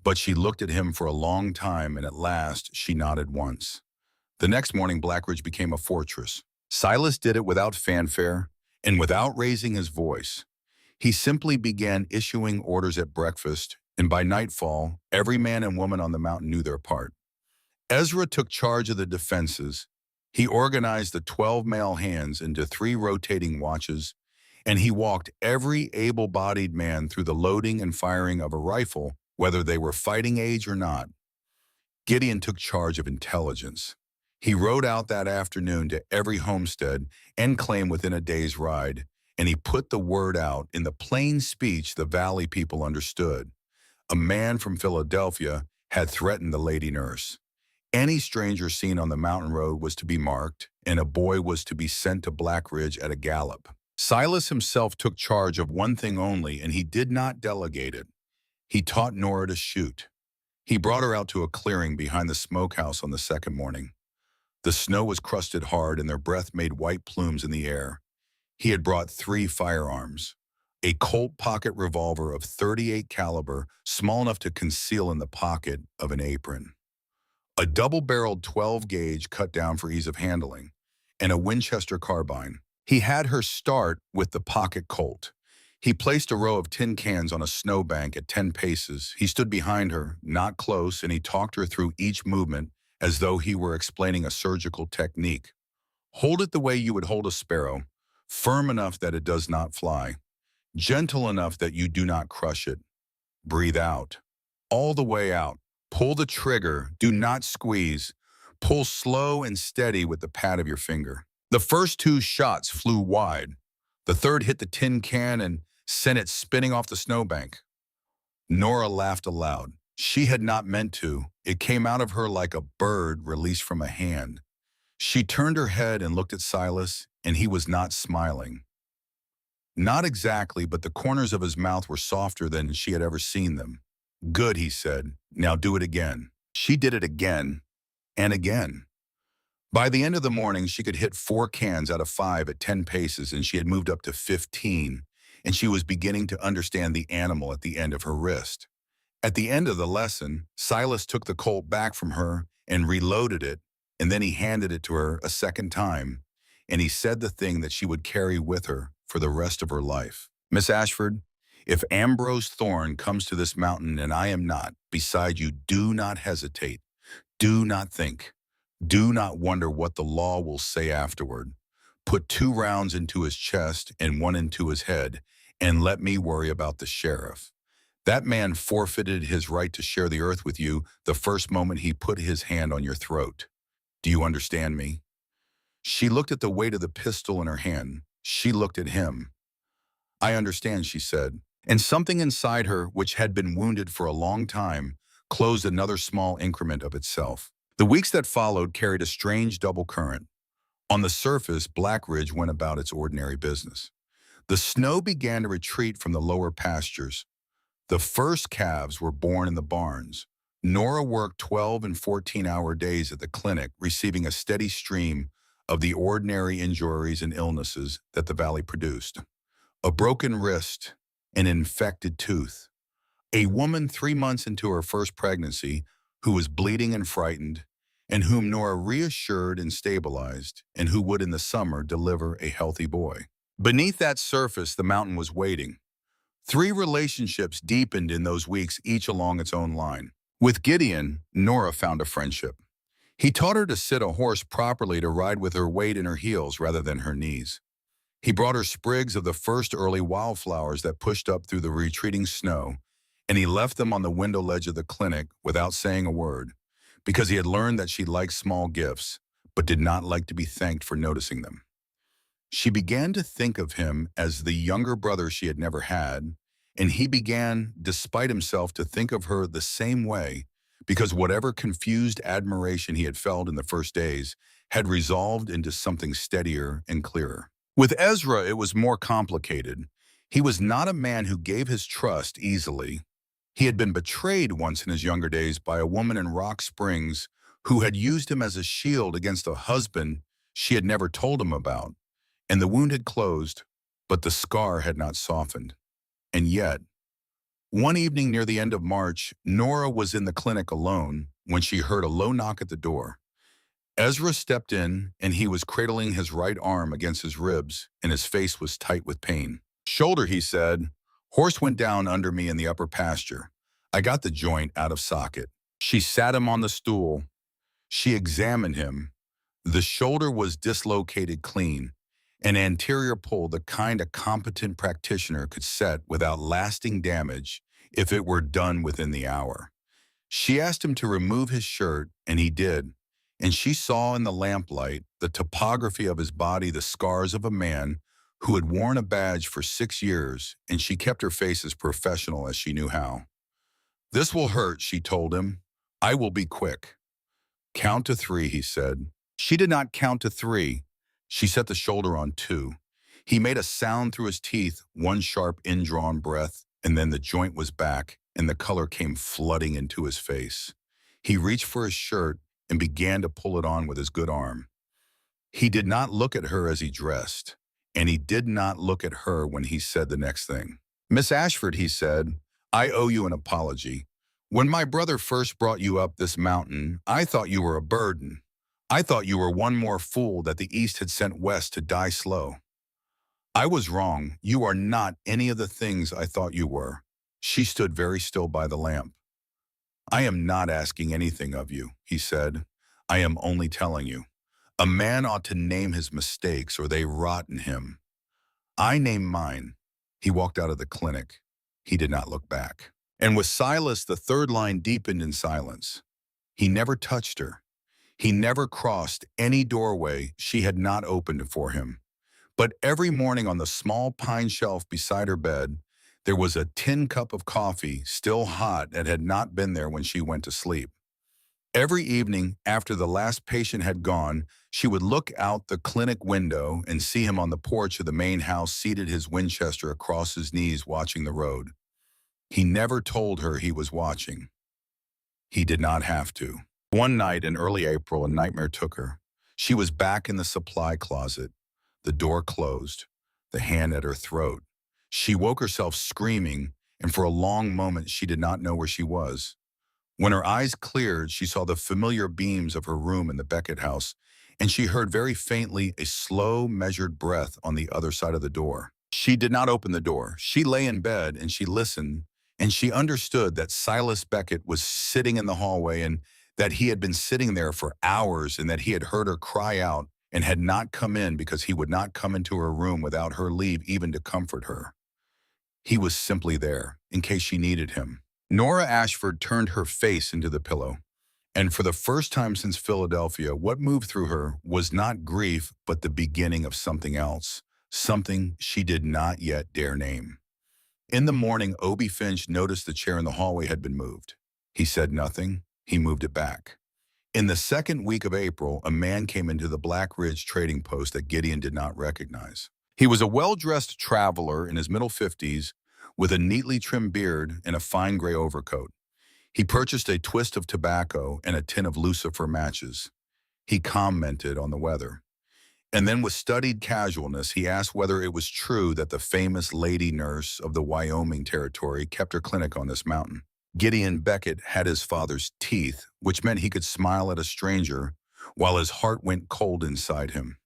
But she looked at him for a long time, and at last she nodded once. The next morning, Blackridge became a fortress. Silas did it without fanfare and without raising his voice. He simply began issuing orders at breakfast And by nightfall, every man and woman on the mountain knew their part. Ezra took charge of the defenses. He organized the 12 male hands into 3 rotating watches, and he walked every able-bodied man through the loading and firing of a rifle, whether they were fighting age or not. Gideon took charge of intelligence. He rode out that afternoon to every homestead and claim within a day's ride, and he put the word out in the plain speech the valley people understood. A man from Philadelphia had threatened the lady nurse. Any stranger seen on the mountain road was to be marked, and a boy was to be sent to Black Ridge at a gallop. Silas himself took charge of one thing only, and he did not delegate it. He taught Nora to shoot. He brought her out to a clearing behind the smokehouse on the second morning. The snow was crusted hard, and their breath made white plumes in the air. He had brought 3 firearms. A Colt pocket revolver of .38 caliber, small enough to conceal in the pocket of an apron. A double-barreled 12-gauge cut down for ease of handling, and a Winchester carbine. He had her start with the pocket Colt. He placed a row of tin cans on a snowbank at 10 paces. He stood behind her, not close, and he talked her through each movement as though he were explaining a surgical technique. Hold it the way you would hold a sparrow, firm enough that it does not fly, gentle enough that you do not crush it. Breathe out. All the way out. Pull the trigger. Do not squeeze. Pull slow and steady with the pad of your finger. The first 2 shots flew wide. The third hit the tin can and sent it spinning off the snowbank. Nora laughed aloud. She had not meant to. It came out of her like a bird released from a hand. She turned her head and looked at Silas, and he was not smiling. Not exactly, but the corners of his mouth were softer than she had ever seen them. Good, he said. Now do it again. She did it again and again. By the end of the morning, she could hit 4 cans out of 5 at 10 paces, and she had moved up to 15, and she was beginning to understand the animal at the end of her wrist. At the end of the lesson, Silas took the Colt back from her and reloaded it, and then he handed it to her a second time, and he said the thing that she would carry with her for the rest of her life. Miss Ashford, if Ambrose Thorne comes to this mountain and I am not beside you, do not hesitate. Do not think. Do not wonder what the law will say afterward. Put 2 rounds into his chest and 1 into his head, and let me worry about the sheriff. That man forfeited his right to share the earth with you the first moment he put his hand on your throat. Do you understand me? She looked at the weight of the pistol in her hand. She looked at him. I understand, she said, and something inside her, which had been wounded for a long time, closed another small increment of itself. The weeks that followed carried a strange double current. On the surface, Black Ridge went about its ordinary business. The snow began to retreat from the lower pastures. The first calves were born in the barns. Nora worked 12 and 14-hour days at the clinic, receiving a steady stream of the ordinary injuries and illnesses that the valley produced. A broken wrist, an infected tooth. A woman 3 months into her first pregnancy who was bleeding and frightened, and whom Nora reassured and stabilized, and who would in the summer deliver a healthy boy. Beneath that surface, the mountain was waiting. 3 relationships deepened in those weeks, each along its own line. With Gideon, Nora found a friendship. He taught her to sit a horse properly, to ride with her weight in her heels rather than her knees. He brought her sprigs of the first early wildflowers that pushed up through the retreating snow, and he left them on the window ledge of the clinic without saying a word, because he had learned that she liked small gifts, but did not like to be thanked for noticing them. She began to think of him as the younger brother she had never had, and he began, despite himself, to think of her the same way, because whatever confused admiration he had felt in the first days had resolved into something steadier and clearer. With Ezra, it was more complicated. He was not a man who gave his trust easily. He had been betrayed once in his younger days by a woman in Rock Springs who had used him as a shield against a husband she had never told him about, and the wound had closed, but the scar had not softened. And yet, one evening near the end of March, Nora was in the clinic alone when she heard a low knock at the door. Ezra stepped in, and he was cradling his right arm against his ribs, and his face was tight with pain. "Shoulder," he said. "Horse went down under me in the upper pasture. I got the joint out of socket. She sat him on the stool. She examined him. The shoulder was dislocated clean, an anterior pull the kind a competent practitioner could set without lasting damage if it were done within the hour. She asked him to remove his shirt, and he did, and she saw in the lamplight the topography of his body, the scars of a man who had worn a badge for 6 years, and she kept her face as professional as she knew how. "This will hurt," she told him. "I will be quick." "Count to three," he said. She did not count to three. She set the shoulder on two. He made a sound through his teeth, one sharp indrawn breath, and then the joint was back, and the color came flooding into his face. He reached for his shirt and began to pull it on with his good arm. He did not look at her as he dressed, and he did not look at her when he said the next thing. "Miss Ashford," he said, "I owe you an apology. When my brother first brought you up this mountain, I thought you were a burden. I thought you were one more fool that the East had sent west to die slow. I was wrong. You are not any of the things I thought you were." She stood very still by the lamp. "I am not asking anything of you," he said. "I am only telling you. A man ought to name his mistakes or they rot in him. I name mine." He walked out of the clinic. He did not look back. And with Silas, the third line deepened in silence. He never touched her. He never crossed any doorway she had not opened for him. But every morning on the small pine shelf beside her bed, there was a tin cup of coffee, still hot, that had not been there when she went to sleep. Every evening, after the last patient had gone, she would look out the clinic window and see him on the porch of the main house, seated, his Winchester across his knees, watching the road. He never told her he was watching. He did not have to. One night in early April, a nightmare took her. She was back in the supply closet, the door closed, the hand at her throat. She woke herself screaming, and for a long moment she did not know where she was. When her eyes cleared, she saw the familiar beams of her room in the Beckett house, and she heard very faintly a slow, measured breath on the other side of the door. She did not open the door. She lay in bed, and she listened, and she understood that Silas Beckett was sitting in the hallway, and that he had been sitting there for hours, and that he had heard her cry out and had not come in because he would not come into her room without her leave, even to comfort her. He was simply there, in case she needed him. Nora Ashford turned her face into the pillow, and for the first time since Philadelphia, what moved through her was not grief, but the beginning of something else, something she did not yet dare name. In the morning, Obie Finch noticed the chair in the hallway had been moved. He said nothing. He moved it back. In the second week of April, a man came into the Black Ridge trading post that Gideon did not recognize. He was a well-dressed traveler in his middle 50s, with a neatly trimmed beard and a fine gray overcoat. He purchased a twist of tobacco and a tin of Lucifer matches. He commented on the weather. And then with studied casualness, he asked whether it was true that the famous lady nurse of the Wyoming territory kept her clinic on this mountain. Gideon Beckett had his father's teeth, which meant he could smile at a stranger, while his heart went cold inside him.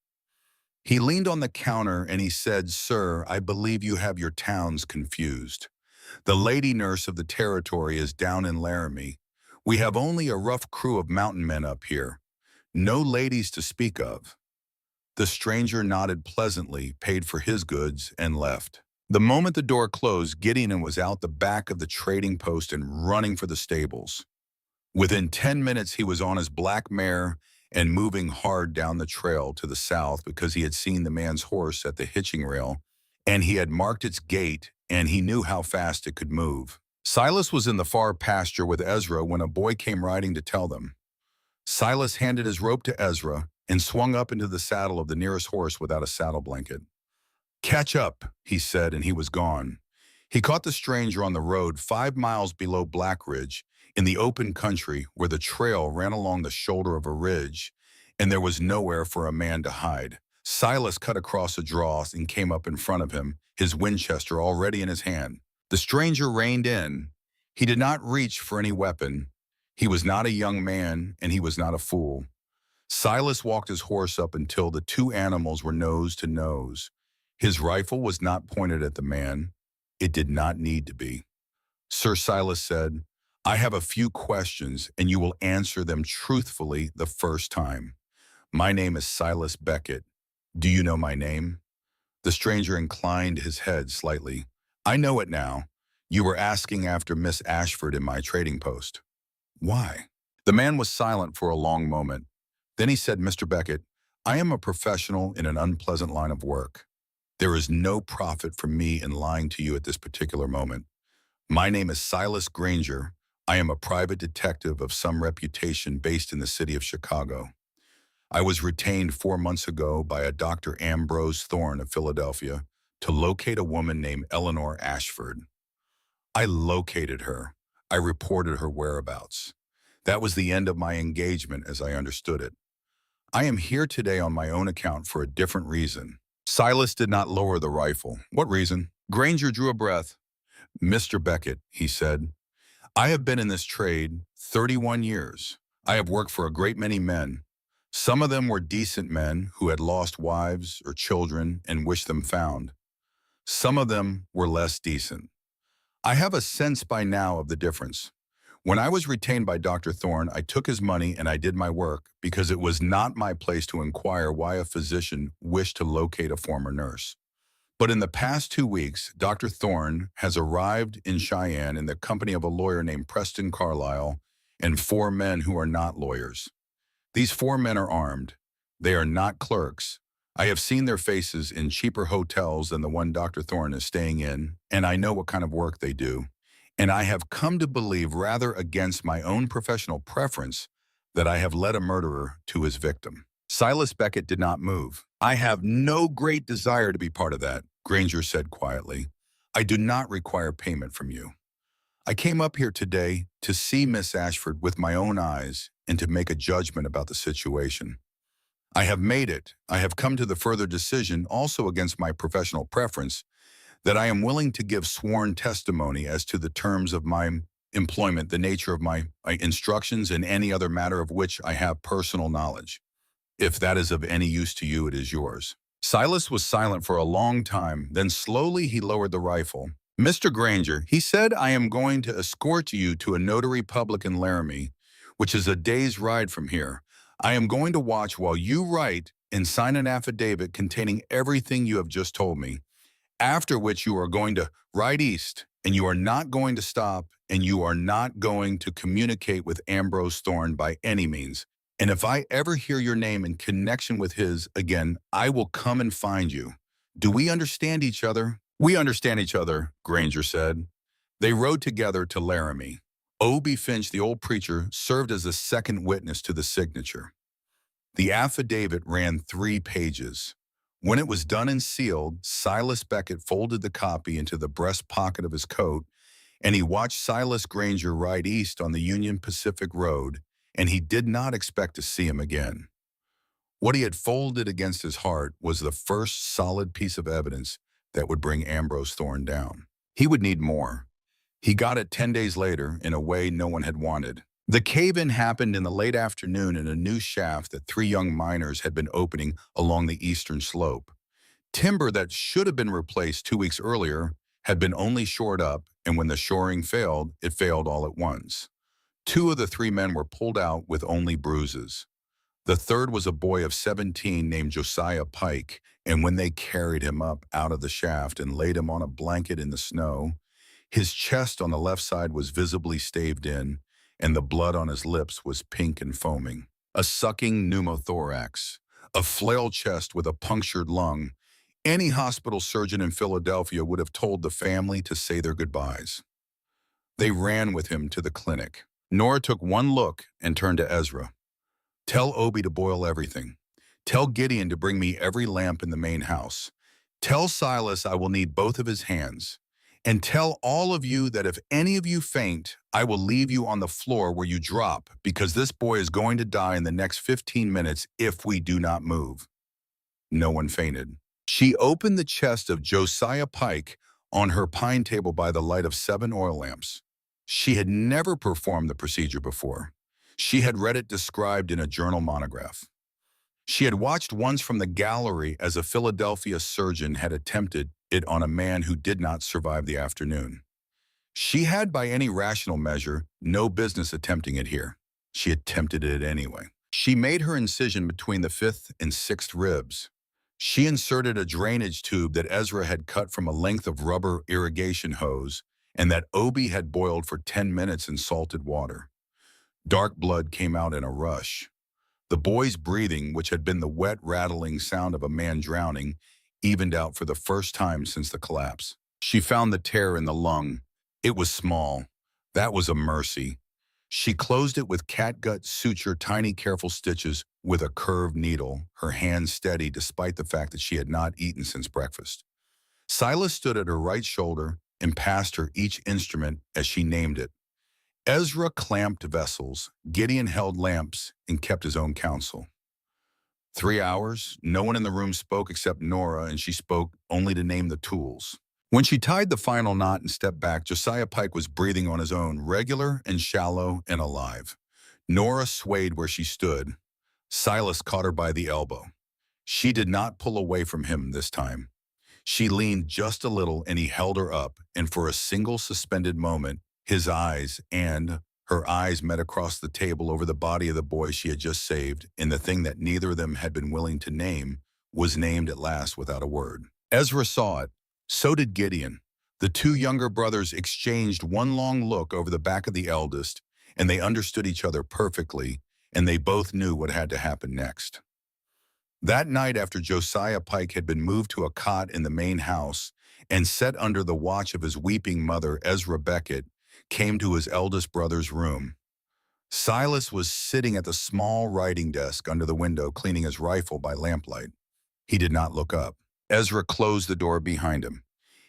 He leaned on the counter and he said, "Sir, I believe you have your towns confused. The lady nurse of the territory is down in Laramie. We have only a rough crew of mountain men up here. No ladies to speak of." The stranger nodded pleasantly, paid for his goods, and left. The moment the door closed, Gideon was out the back of the trading post and running for the stables. Within 10 minutes, he was on his black mare and moving hard down the trail to the south because he had seen the man's horse at the hitching rail, and he had marked its gait, and he knew how fast it could move. Silas was in the far pasture with Ezra when a boy came riding to tell them. Silas handed his rope to Ezra and swung up into the saddle of the nearest horse without a saddle blanket. "Catch up," he said, and he was gone. He caught the stranger on the road 5 miles below Black Ridge, in the open country where the trail ran along the shoulder of a ridge, and there was nowhere for a man to hide. Silas cut across a draw and came up in front of him, his Winchester already in his hand. The stranger reined in. He did not reach for any weapon. He was not a young man, and he was not a fool. Silas walked his horse up until the two animals were nose to nose. His rifle was not pointed at the man. It did not need to be. "Sir," Silas said, I have a few questions, and you will answer them truthfully the first time. My name is Silas Beckett. Do you know my name? The stranger inclined his head slightly. I know it now. You were asking after Miss Ashford in my trading post. Why? The man was silent for a long moment. Then he said, Mr. Beckett, I am a professional in an unpleasant line of work. There is no profit for me in lying to you at this particular moment. My name is Silas Granger. I am a private detective of some reputation based in the city of Chicago. I was retained 4 months ago by a Dr. Ambrose Thorne of Philadelphia to locate a woman named Eleanor Ashford. I located her. I reported her whereabouts. That was the end of my engagement as I understood it. I am here today on my own account for a different reason. Silas did not lower the rifle. What reason? Granger drew a breath. Mr. Beckett, he said, I have been in this trade 31 years. I have worked for a great many men. Some of them were decent men who had lost wives or children and wished them found. Some of them were less decent. I have a sense by now of the difference. When I was retained by Dr. Thorne, I took his money and I did my work because it was not my place to inquire why a physician wished to locate a former nurse. But in the past 2 weeks, Dr. Thorne has arrived in Cheyenne in the company of a lawyer named Preston Carlisle and 4 men who are not lawyers. These 4 men are armed. They are not clerks. I have seen their faces in cheaper hotels than the one Dr. Thorne is staying in, and I know what kind of work they do. And I have come to believe, rather against my own professional preference, that I have led a murderer to his victim. Silas Beckett did not move. I have no great desire to be part of that, Granger said quietly. I do not require payment from you. I came up here today to see Miss Ashford with my own eyes and to make a judgment about the situation. I have made it. I have come to the further decision, also against my professional preference, that I am willing to give sworn testimony as to the terms of my employment, the nature of my instructions, and any other matter of which I have personal knowledge. If that is of any use to you, it is yours. Silas was silent for a long time, then slowly he lowered the rifle. Mr. Granger, he said, I am going to escort you to a notary public in Laramie, which is a day's ride from here. I am going to watch while you write and sign an affidavit containing everything you have just told me, after which you are going to ride east, and you are not going to stop, and you are not going to communicate with Ambrose Thorne by any means. And if I ever hear your name in connection with his again, I will come and find you. Do we understand each other? We understand each other, Granger said. They rode together to Laramie. Obie Finch, the old preacher, served as the second witness to the signature. The affidavit ran 3 pages. When it was done and sealed, Silas Beckett folded the copy into the breast pocket of his coat, and he watched Silas Granger ride east on the Union Pacific Road, and he did not expect to see him again. What he had folded against his heart was the first solid piece of evidence that would bring Ambrose Thorne down. He would need more. He got it 10 days later in a way no one had wanted. The cave-in happened in the late afternoon in a new shaft that 3 young miners had been opening along the eastern slope. Timber that should have been replaced 2 weeks earlier had been only shored up, and when the shoring failed, it failed all at once. 2 of the 3 men were pulled out with only bruises. The third was a boy of 17 named Josiah Pike, and when they carried him up out of the shaft and laid him on a blanket in the snow, his chest on the left side was visibly staved in, and the blood on his lips was pink and foaming. A sucking pneumothorax, a flail chest with a punctured lung. Any hospital surgeon in Philadelphia would have told the family to say their goodbyes. They ran with him to the clinic. Nora took one look and turned to Ezra. Tell Obie to boil everything. Tell Gideon to bring me every lamp in the main house. Tell Silas I will need both of his hands. And tell all of you that if any of you faint, I will leave you on the floor where you drop, because this boy is going to die in the next 15 minutes if we do not move. No one fainted. She opened the chest of Josiah Pike on her pine table by the light of 7 oil lamps. She had never performed the procedure before. She had read it described in a journal monograph. She had watched once from the gallery as a Philadelphia surgeon had attempted it on a man who did not survive the afternoon. She had, by any rational measure, no business attempting it here. She attempted it anyway. She made her incision between the fifth and sixth ribs. She inserted a drainage tube that Ezra had cut from a length of rubber irrigation hose and that Obi had boiled for 10 minutes in salted water. Dark blood came out in a rush. The boy's breathing, which had been the wet, rattling sound of a man drowning, evened out for the first time since the collapse. She found the tear in the lung. It was small. That was a mercy. She closed it with catgut suture, tiny careful stitches with a curved needle, her hands steady despite the fact that she had not eaten since breakfast. Silas stood at her right shoulder and passed her each instrument as she named it. Ezra clamped vessels, Gideon held lamps, and kept his own counsel. 3 hours, no one in the room spoke except Nora, and she spoke only to name the tools. When she tied the final knot and stepped back, Josiah Pike was breathing on his own, regular and shallow and alive. Nora swayed where she stood. Silas caught her by the elbow. She did not pull away from him this time. She leaned just a little and he held her up, and for a single suspended moment, his eyes and her eyes met across the table over the body of the boy she had just saved, and the thing that neither of them had been willing to name was named at last without a word. Ezra saw it. So did Gideon. The two younger brothers exchanged one long look over the back of the eldest, and they understood each other perfectly, and they both knew what had to happen next. That night, after Josiah Pike had been moved to a cot in the main house and set under the watch of his weeping mother, Ezra Beckett came to his eldest brother's room. Silas was sitting at the small writing desk under the window, cleaning his rifle by lamplight. He did not look up. Ezra closed the door behind him.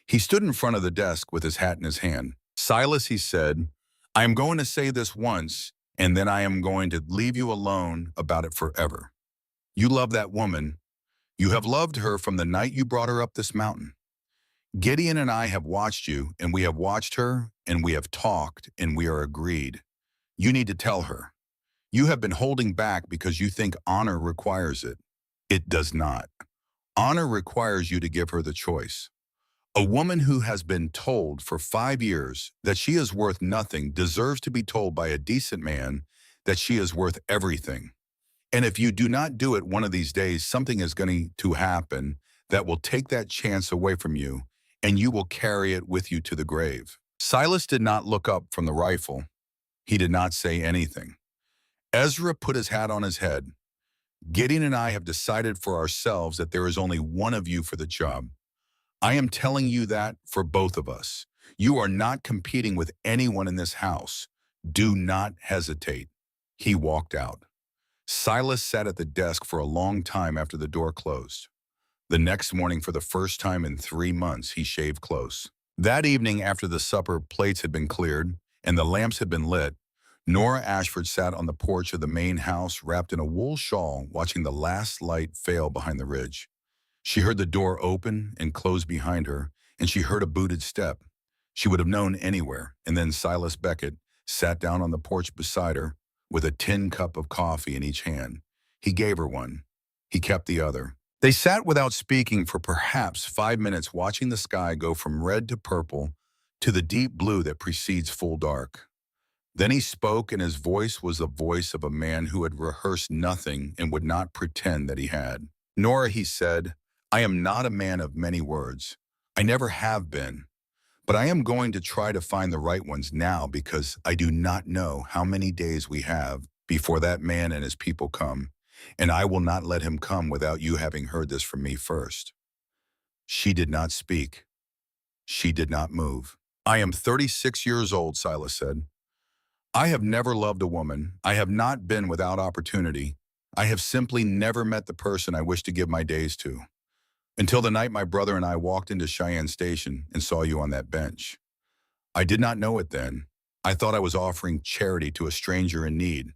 He stood in front of the desk with his hat in his hand. Silas, he said, I am going to say this once, and then I am going to leave you alone about it forever. You love that woman. You have loved her from the night you brought her up this mountain. Gideon and I have watched you, and we have watched her, and we have talked, and we are agreed. You need to tell her. You have been holding back because you think honor requires it. It does not. Honor requires you to give her the choice. A woman who has been told for 5 years that she is worth nothing deserves to be told by a decent man that she is worth everything. And if you do not do it one of these days, something is going to happen that will take that chance away from you, and you will carry it with you to the grave. Silas did not look up from the rifle. He did not say anything. Ezra put his hat on his head. Gideon and I have decided for ourselves that there is only one of you for the job. I am telling you that for both of us. You are not competing with anyone in this house. Do not hesitate. He walked out. Silas sat at the desk for a long time after the door closed. The next morning, for the first time in 3 months, he shaved close. That evening, after the supper plates had been cleared and the lamps had been lit, Nora Ashford sat on the porch of the main house wrapped in a wool shawl, watching the last light fail behind the ridge. She heard the door open and close behind her, and she heard a booted step. She would have known anywhere, and then Silas Beckett sat down on the porch beside her with a tin cup of coffee in each hand. He gave her one. He kept the other. They sat without speaking for perhaps 5 minutes, watching the sky go from red to purple to the deep blue that precedes full dark. Then he spoke, and his voice was the voice of a man who had rehearsed nothing and would not pretend that he had. Nora, he said, I am not a man of many words. I never have been. But I am going to try to find the right ones now, because I do not know how many days we have before that man and his people come, and I will not let him come without you having heard this from me first. She did not speak. She did not move. I am 36 years old, Silas said. I have never loved a woman. I have not been without opportunity. I have simply never met the person I wish to give my days to. Until the night my brother and I walked into Cheyenne Station and saw you on that bench. I did not know it then. I thought I was offering charity to a stranger in need.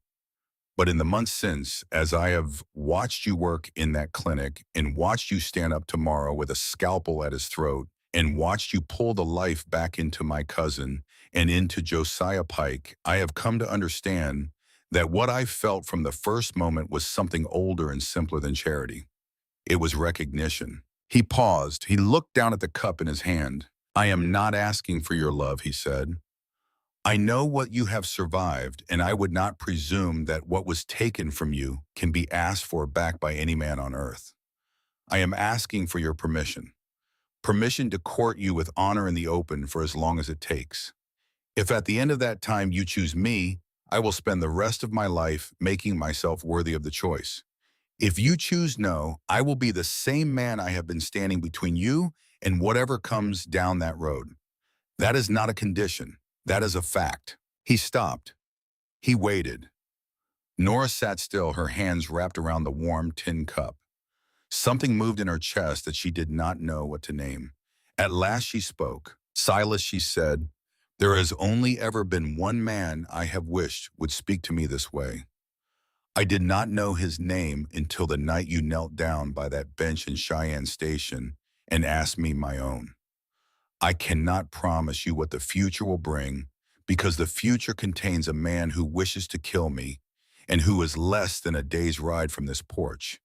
But in the months since, as I have watched you work in that clinic and watched you stand up tomorrow with a scalpel at his throat and watched you pull the life back into my cousin and into Josiah Pike, I have come to understand that what I felt from the first moment was something older and simpler than charity. It was recognition. He paused. He looked down at the cup in his hand. I am not asking for your love, he said. I know what you have survived, and I would not presume that what was taken from you can be asked for back by any man on earth. I am asking for your permission. Permission to court you with honor in the open for as long as it takes. If at the end of that time you choose me, I will spend the rest of my life making myself worthy of the choice. If you choose no, I will be the same man I have been standing between you and whatever comes down that road. That is not a condition. That is a fact. He stopped. He waited. Nora sat still, her hands wrapped around the warm tin cup. Something moved in her chest that she did not know what to name. At last she spoke. Silas, she said, there has only ever been one man I have wished would speak to me this way. I did not know his name until the night you knelt down by that bench in Cheyenne Station and asked me my own. I cannot promise you what the future will bring because the future contains a man who wishes to kill me and who is less than a day's ride from this porch.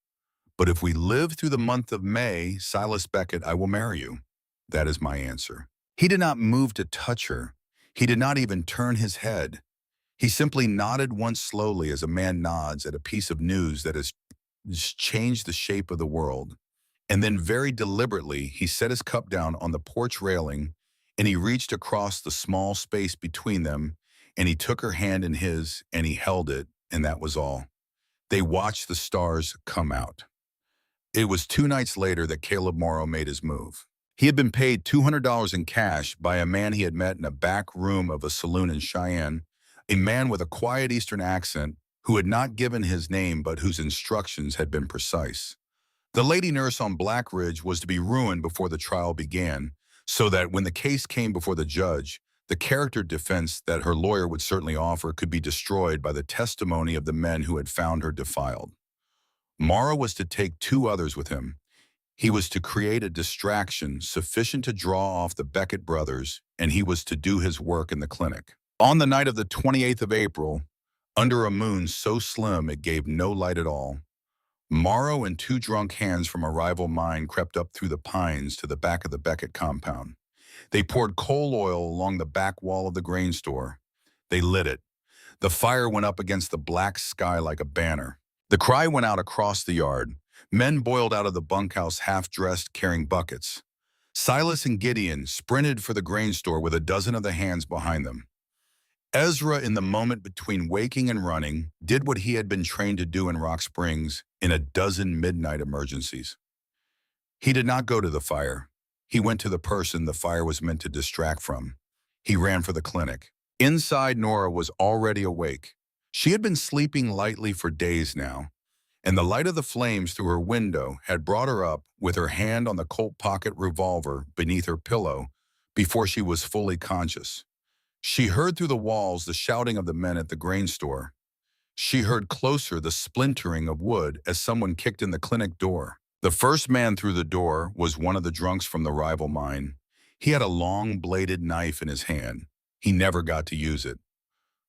But if we live through the month of May, Silas Beckett, I will marry you. That is my answer. He did not move to touch her. He did not even turn his head. He simply nodded once slowly as a man nods at a piece of news that has changed the shape of the world. And then very deliberately, he set his cup down on the porch railing and he reached across the small space between them and he took her hand in his and he held it, and that was all. They watched the stars come out. It was 2 nights later that Caleb Morrow made his move. He had been paid $200 in cash by a man he had met in a back room of a saloon in Cheyenne, a man with a quiet Eastern accent who had not given his name but whose instructions had been precise. The lady nurse on Black Ridge was to be ruined before the trial began, so that when the case came before the judge, the character defense that her lawyer would certainly offer could be destroyed by the testimony of the men who had found her defiled. Morrow was to take 2 others with him. He was to create a distraction sufficient to draw off the Beckett brothers, and he was to do his work in the clinic. On the night of the 28th of April, under a moon so slim it gave no light at all, Morrow and 2 drunk hands from a rival mine crept up through the pines to the back of the Beckett compound. They poured coal oil along the back wall of the grain store. They lit it. The fire went up against the black sky like a banner. The cry went out across the yard. Men boiled out of the bunkhouse half-dressed, carrying buckets. Silas and Gideon sprinted for the grain store with a dozen of the hands behind them. Ezra, in the moment between waking and running, did what he had been trained to do in Rock Springs in a dozen midnight emergencies. He did not go to the fire. He went to the person the fire was meant to distract from. He ran for the clinic. Inside, Nora was already awake. She had been sleeping lightly for days now, and the light of the flames through her window had brought her up with her hand on the Colt pocket revolver beneath her pillow before she was fully conscious. She heard through the walls the shouting of the men at the grain store. She heard closer the splintering of wood as someone kicked in the clinic door. The first man through the door was one of the drunks from the rival mine. He had a long-bladed knife in his hand. He never got to use it.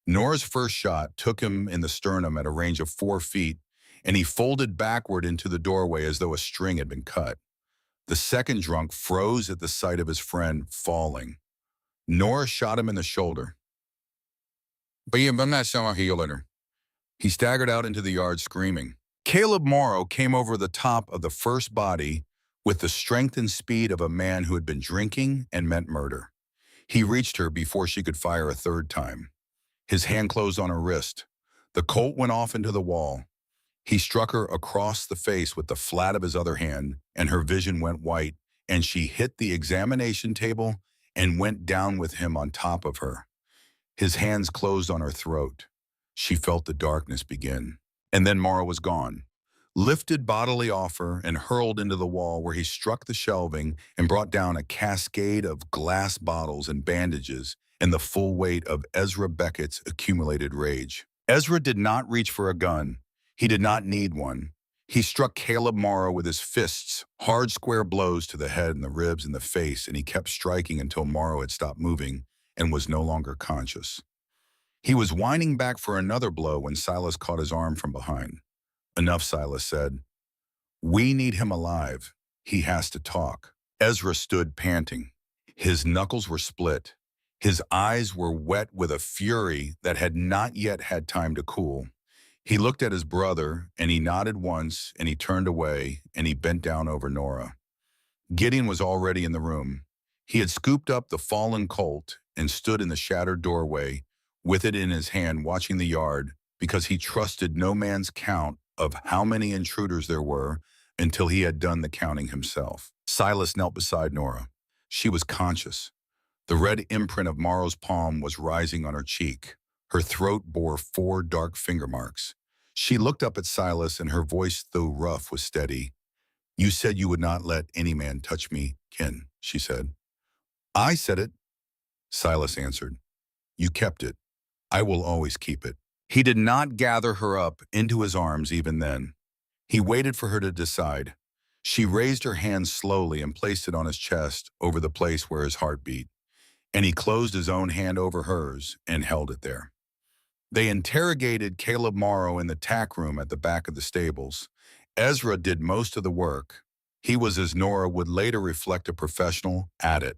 Nora's first shot took him in the sternum at a range of 4 feet, and he folded backward into the doorway as though a string had been cut. The second drunk froze at the sight of his friend falling. Nora shot him in the shoulder. But I'm not saying healing her. He staggered out into the yard screaming. Caleb Morrow came over the top of the first body with the strength and speed of a man who had been drinking and meant murder. He reached her before she could fire a third time. His hand closed on her wrist. The Colt went off into the wall. He struck her across the face with the flat of his other hand, and her vision went white, and she hit the examination table and went down with him on top of her. His hands closed on her throat. She felt the darkness begin. And then Morrow was gone, lifted bodily off her and hurled into the wall where he struck the shelving and brought down a cascade of glass bottles and bandages and the full weight of Ezra Beckett's accumulated rage. Ezra did not reach for a gun. He did not need one. He struck Caleb Morrow with his fists, hard square blows to the head and the ribs and the face, and he kept striking until Morrow had stopped moving and was no longer conscious. He was whining back for another blow when Silas caught his arm from behind. Enough, Silas said. We need him alive. He has to talk. Ezra stood panting. His knuckles were split. His eyes were wet with a fury that had not yet had time to cool. He looked at his brother, and he nodded once, and he turned away, and he bent down over Nora. Gideon was already in the room. He had scooped up the fallen colt and stood in the shattered doorway, with it in his hand watching the yard, because he trusted no man's count of how many intruders there were until he had done the counting himself. Silas knelt beside Nora. She was conscious. The red imprint of Morrow's palm was rising on her cheek. Her throat bore 4 dark finger marks. She looked up at Silas, and her voice, though rough, was steady. "You said you would not let any man touch me, Ken," she said. "I said it," Silas answered. "You kept it. I will always keep it." He did not gather her up into his arms even then. He waited for her to decide. She raised her hand slowly and placed it on his chest over the place where his heart beat, and he closed his own hand over hers and held it there. They interrogated Caleb Morrow in the tack room at the back of the stables. Ezra did most of the work. He was, as Nora would later reflect, a professional at it.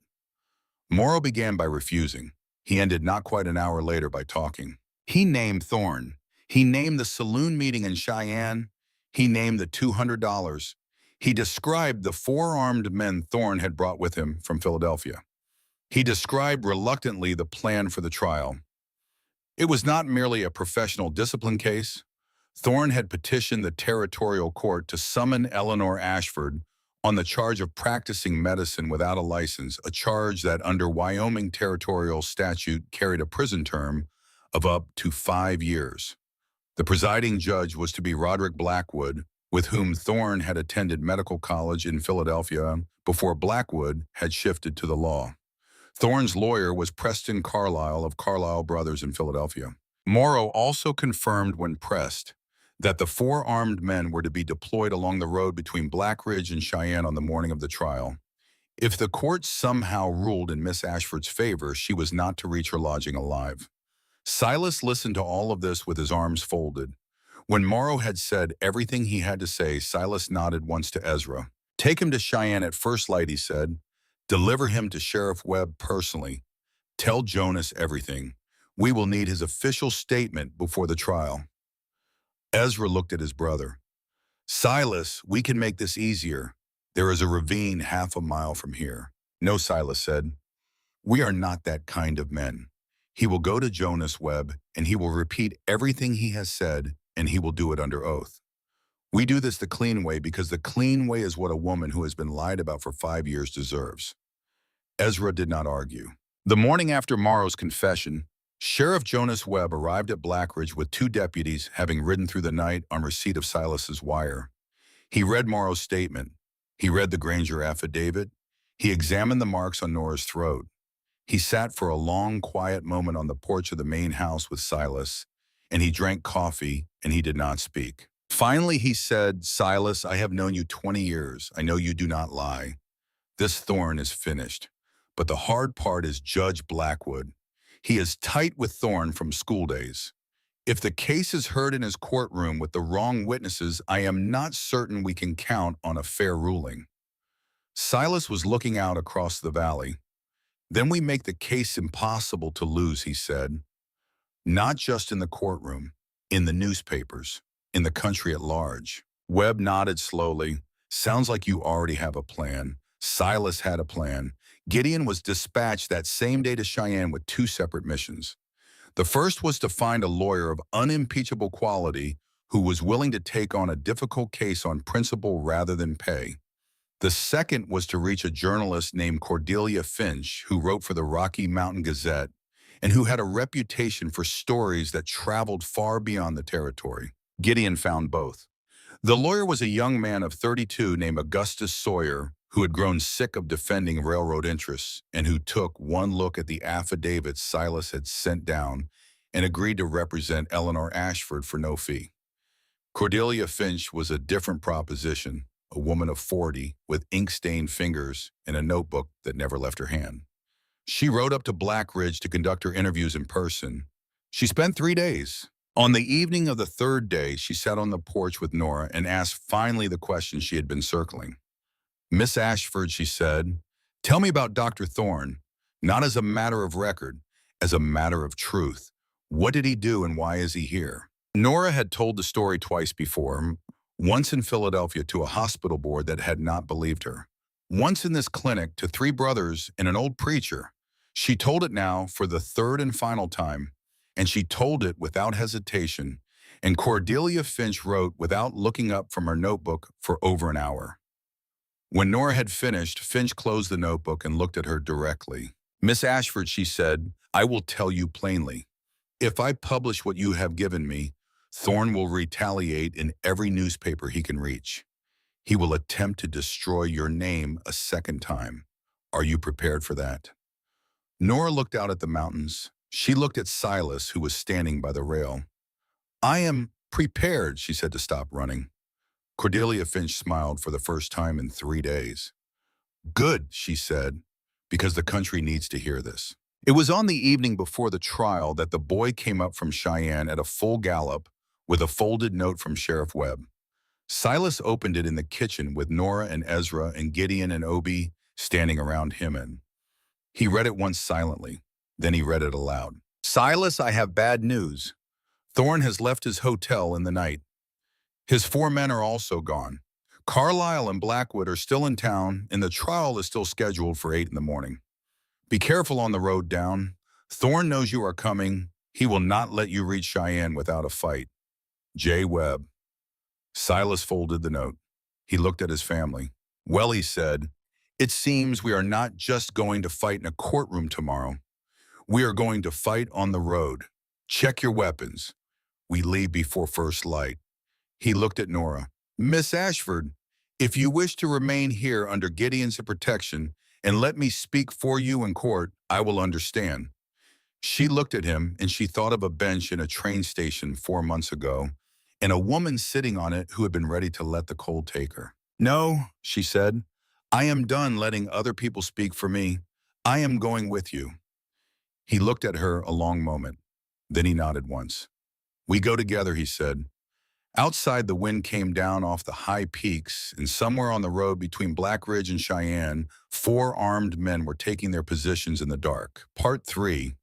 Morrow began by refusing. He ended not quite an hour later by talking. He named Thorne. He named the saloon meeting in Cheyenne. He named the $200. He described the 4 armed men Thorne had brought with him from Philadelphia. He described reluctantly the plan for the trial. It was not merely a professional discipline case. Thorne had petitioned the territorial court to summon Eleanor Ashford on the charge of practicing medicine without a license, a charge that under Wyoming territorial statute carried a prison term of up to 5 years. The presiding judge was to be Roderick Blackwood, with whom Thorne had attended medical college in Philadelphia before Blackwood had shifted to the law. Thorne's lawyer was Preston Carlisle of Carlisle Brothers in Philadelphia. Morrow also confirmed when pressed that the 4 armed men were to be deployed along the road between Black Ridge and Cheyenne on the morning of the trial. If the court somehow ruled in Miss Ashford's favor, she was not to reach her lodging alive. Silas listened to all of this with his arms folded. When Morrow had said everything he had to say, Silas nodded once to Ezra. "Take him to Cheyenne at first light," he said. "Deliver him to Sheriff Webb personally. Tell Jonas everything. We will need his official statement before the trial." Ezra looked at his brother. "Silas, we can make this easier. There is a ravine half a mile from here." "No," Silas said. "We are not that kind of men. He will go to Jonas Webb, and he will repeat everything he has said, and he will do it under oath. We do this the clean way because the clean way is what a woman who has been lied about for 5 years deserves." Ezra did not argue. The morning after Morrow's confession, Sheriff Jonas Webb arrived at Black Ridge with 2 deputies, having ridden through the night on receipt of Silas's wire. He read Morrow's statement. He read the Granger affidavit. He examined the marks on Nora's throat. He sat for a long, quiet moment on the porch of the main house with Silas, and he drank coffee, and he did not speak. Finally, he said, "Silas, I have known you 20 years. I know you do not lie. This Thorne is finished. But the hard part is Judge Blackwood. He is tight with Thorne from school days. If the case is heard in his courtroom with the wrong witnesses, I am not certain we can count on a fair ruling." Silas was looking out across the valley. "Then we make the case impossible to lose," he said. "Not just in the courtroom, in the newspapers, in the country at large." Webb nodded slowly. "Sounds like you already have a plan." Silas had a plan. Gideon was dispatched that same day to Cheyenne with 2 separate missions. The first was to find a lawyer of unimpeachable quality who was willing to take on a difficult case on principle rather than pay. The second was to reach a journalist named Cordelia Finch, who wrote for the Rocky Mountain Gazette and who had a reputation for stories that traveled far beyond the territory. Gideon found both. The lawyer was a young man of 32 named Augustus Sawyer, who had grown sick of defending railroad interests and who took one look at the affidavits Silas had sent down and agreed to represent Eleanor Ashford for no fee. Cordelia Finch was a different proposition, a woman of 40 with ink-stained fingers and a notebook that never left her hand. She rode up to Black Ridge to conduct her interviews in person. She spent 3 days. On the evening of the 3rd day, she sat on the porch with Nora and asked finally the question she had been circling. "Miss Ashford," she said, Tell me about Dr. Thorne, not as a matter of record, as a matter of truth. What did he do and why is he here? Nora had told the story twice before, once in Philadelphia to a hospital board that had not believed her. Once in this clinic to three brothers and an old preacher. She told it now for the third and final time, and she told it without hesitation, and Cordelia Finch wrote without looking up from her notebook for over an hour. When Nora had finished, Finch closed the notebook and looked at her directly. Miss Ashford, she said, I will tell you plainly. If I publish what you have given me, Thorne will retaliate in every newspaper he can reach. He will attempt to destroy your name a second time. Are you prepared for that? Nora looked out at the mountains. She looked at Silas, who was standing by the rail. I am prepared, she said to stop running. Cordelia Finch smiled for the first time in 3 days. Good, she said, because the country needs to hear this. It was on the evening before the trial that the boy came up from Cheyenne at a full gallop with a folded note from Sheriff Webb. Silas opened it in the kitchen with Nora and Ezra and Gideon and Obie standing around him, and he read it once silently. Then he read it aloud. Silas, I have bad news. Thorne has left his hotel in the night. His 4 men are also gone. Carlisle and Blackwood are still in town, and the trial is still scheduled for 8 in the morning. Be careful on the road down. Thorne knows you are coming. He will not let you reach Cheyenne without a fight. J. Webb. Silas folded the note. He looked at his family. Well, he said, it seems we are not just going to fight in a courtroom tomorrow. We are going to fight on the road. Check your weapons. We leave before first light. He looked at Nora. Miss Ashford, if you wish to remain here under Gideon's protection and let me speak for you in court, I will understand. She looked at him and she thought of a bench in a train station 4 months ago and a woman sitting on it who had been ready to let the cold take her. No, she said, I am done letting other people speak for me. I am going with you. He looked at her a long moment. Then he nodded once. We go together, he said. Outside, the wind came down off the high peaks, and somewhere on the road between Black Ridge and Cheyenne, 4 armed men were taking their positions in the dark. Part 3,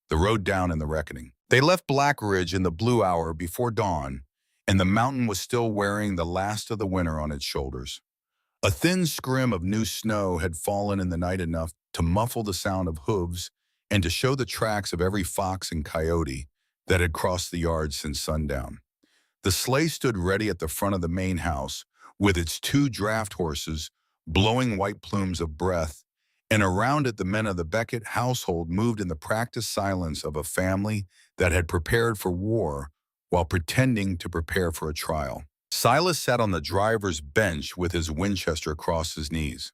the road down and the reckoning. They left Black Ridge in the blue hour before dawn, and the mountain was still wearing the last of the winter on its shoulders. A thin scrim of new snow had fallen in the night enough to muffle the sound of hooves and to show the tracks of every fox and coyote that had crossed the yard since sundown. The sleigh stood ready at the front of the main house with its 2 draft horses blowing white plumes of breath, and around it the men of the Beckett household moved in the practiced silence of a family that had prepared for war while pretending to prepare for a trial. Silas sat on the driver's bench with his Winchester across his knees.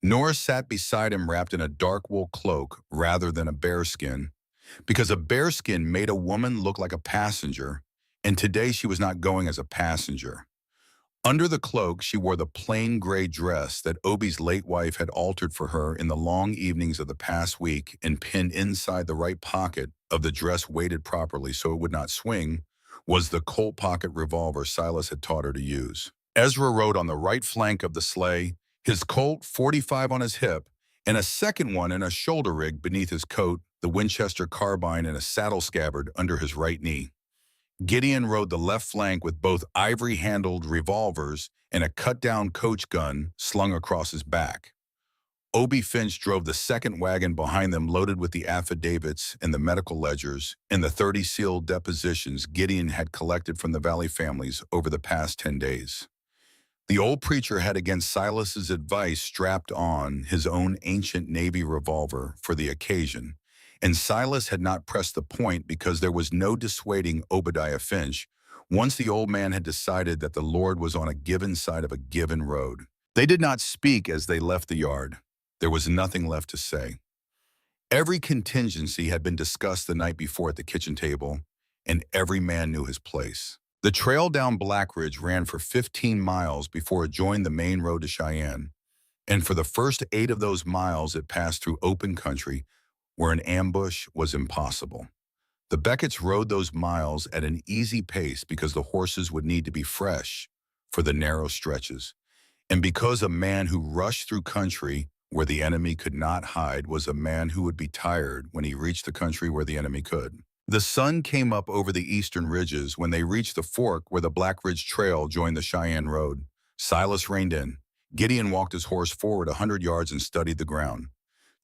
Nora sat beside him wrapped in a dark wool cloak rather than a bearskin, because a bearskin made a woman look like a passenger, and today she was not going as a passenger. Under the cloak, she wore the plain gray dress that Obie's late wife had altered for her in the long evenings of the past week and pinned inside the right pocket of the dress weighted properly so it would not swing, was the Colt pocket revolver Silas had taught her to use. Ezra rode on the right flank of the sleigh, his Colt .45 on his hip, and a second one in a shoulder rig beneath his coat, the Winchester carbine in a saddle scabbard under his right knee. Gideon rode the left flank with both ivory-handled revolvers and a cut-down coach gun slung across his back. Obie Finch drove the second wagon behind them loaded with the affidavits and the medical ledgers and the 30 sealed depositions Gideon had collected from the Valley families over the past 10 days. The old preacher had against Silas's advice strapped on his own ancient Navy revolver for the occasion, and Silas had not pressed the point because there was no dissuading Obadiah Finch once the old man had decided that the Lord was on a given side of a given road. They did not speak as they left the yard. There was nothing left to say. Every contingency had been discussed the night before at the kitchen table, and every man knew his place. The trail down Black Ridge ran for 15 miles before it joined the main road to Cheyenne, and for the first 8 of those miles it passed through open country where an ambush was impossible. The Becketts rode those miles at an easy pace because the horses would need to be fresh for the narrow stretches, and because a man who rushed through country where the enemy could not hide was a man who would be tired when he reached the country where the enemy could. The sun came up over the eastern ridges when they reached the fork where the Black Ridge Trail joined the Cheyenne Road. Silas reined in. Gideon walked his horse forward 100 yards and studied the ground.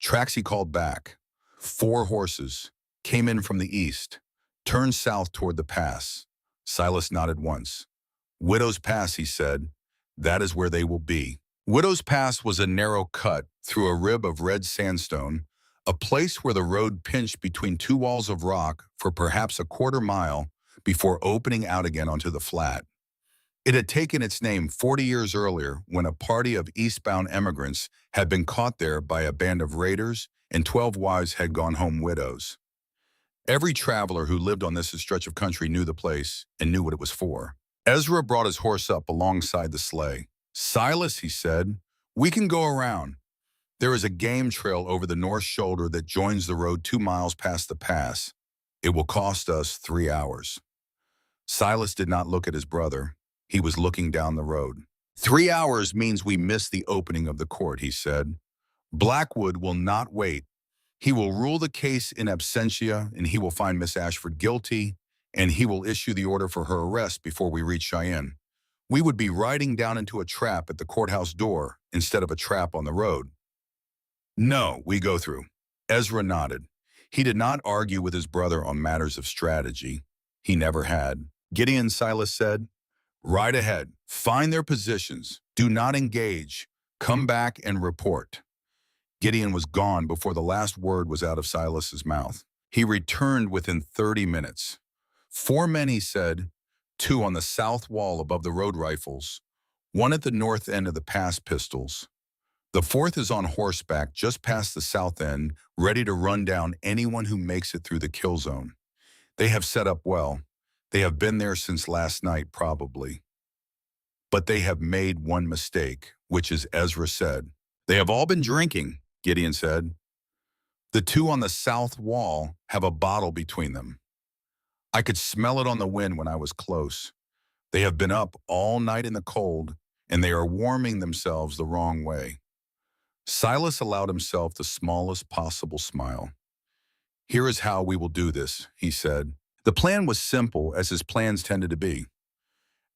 Tracks he called back. 4 horses came in from the east, turned south toward the pass. Silas nodded once. Widow's Pass, he said. That is where they will be. Widow's Pass was a narrow cut through a rib of red sandstone, a place where the road pinched between 2 walls of rock for perhaps a quarter mile before opening out again onto the flat. It had taken its name 40 years earlier when a party of eastbound emigrants had been caught there by a band of raiders and 12 wives had gone home widows. Every traveler who lived on this stretch of country knew the place and knew what it was for. Ezra brought his horse up alongside the sleigh. Silas, he said, we can go around. There is a game trail over the north shoulder that joins the road 2 miles past the pass. It will cost us 3 hours. Silas did not look at his brother. He was looking down the road. 3 hours means we miss the opening of the court, he said. Blackwood will not wait. He will rule the case in absentia, and he will find Miss Ashford guilty, and he will issue the order for her arrest before we reach Cheyenne. We would be riding down into a trap at the courthouse door instead of a trap on the road. No, we go through. Ezra nodded. He did not argue with his brother on matters of strategy. He never had. Gideon, Silas said, ride ahead. Find their positions. Do not engage. Come back and report. Gideon was gone before the last word was out of Silas's mouth. He returned within 30 minutes. 4 men, he said, 2 on the south wall above the road rifles, 1 at the north end of the pass pistols. The 4th is on horseback just past the south end, ready to run down anyone who makes it through the kill zone. They have set up well. They have been there since last night, probably. But they have made one mistake, which is Ezra said. They have all been drinking, Gideon said. The 2 on the south wall have a bottle between them. I could smell it on the wind when I was close. They have been up all night in the cold, and they are warming themselves the wrong way. Silas allowed himself the smallest possible smile. Here is how we will do this, he said. The plan was simple, as his plans tended to be.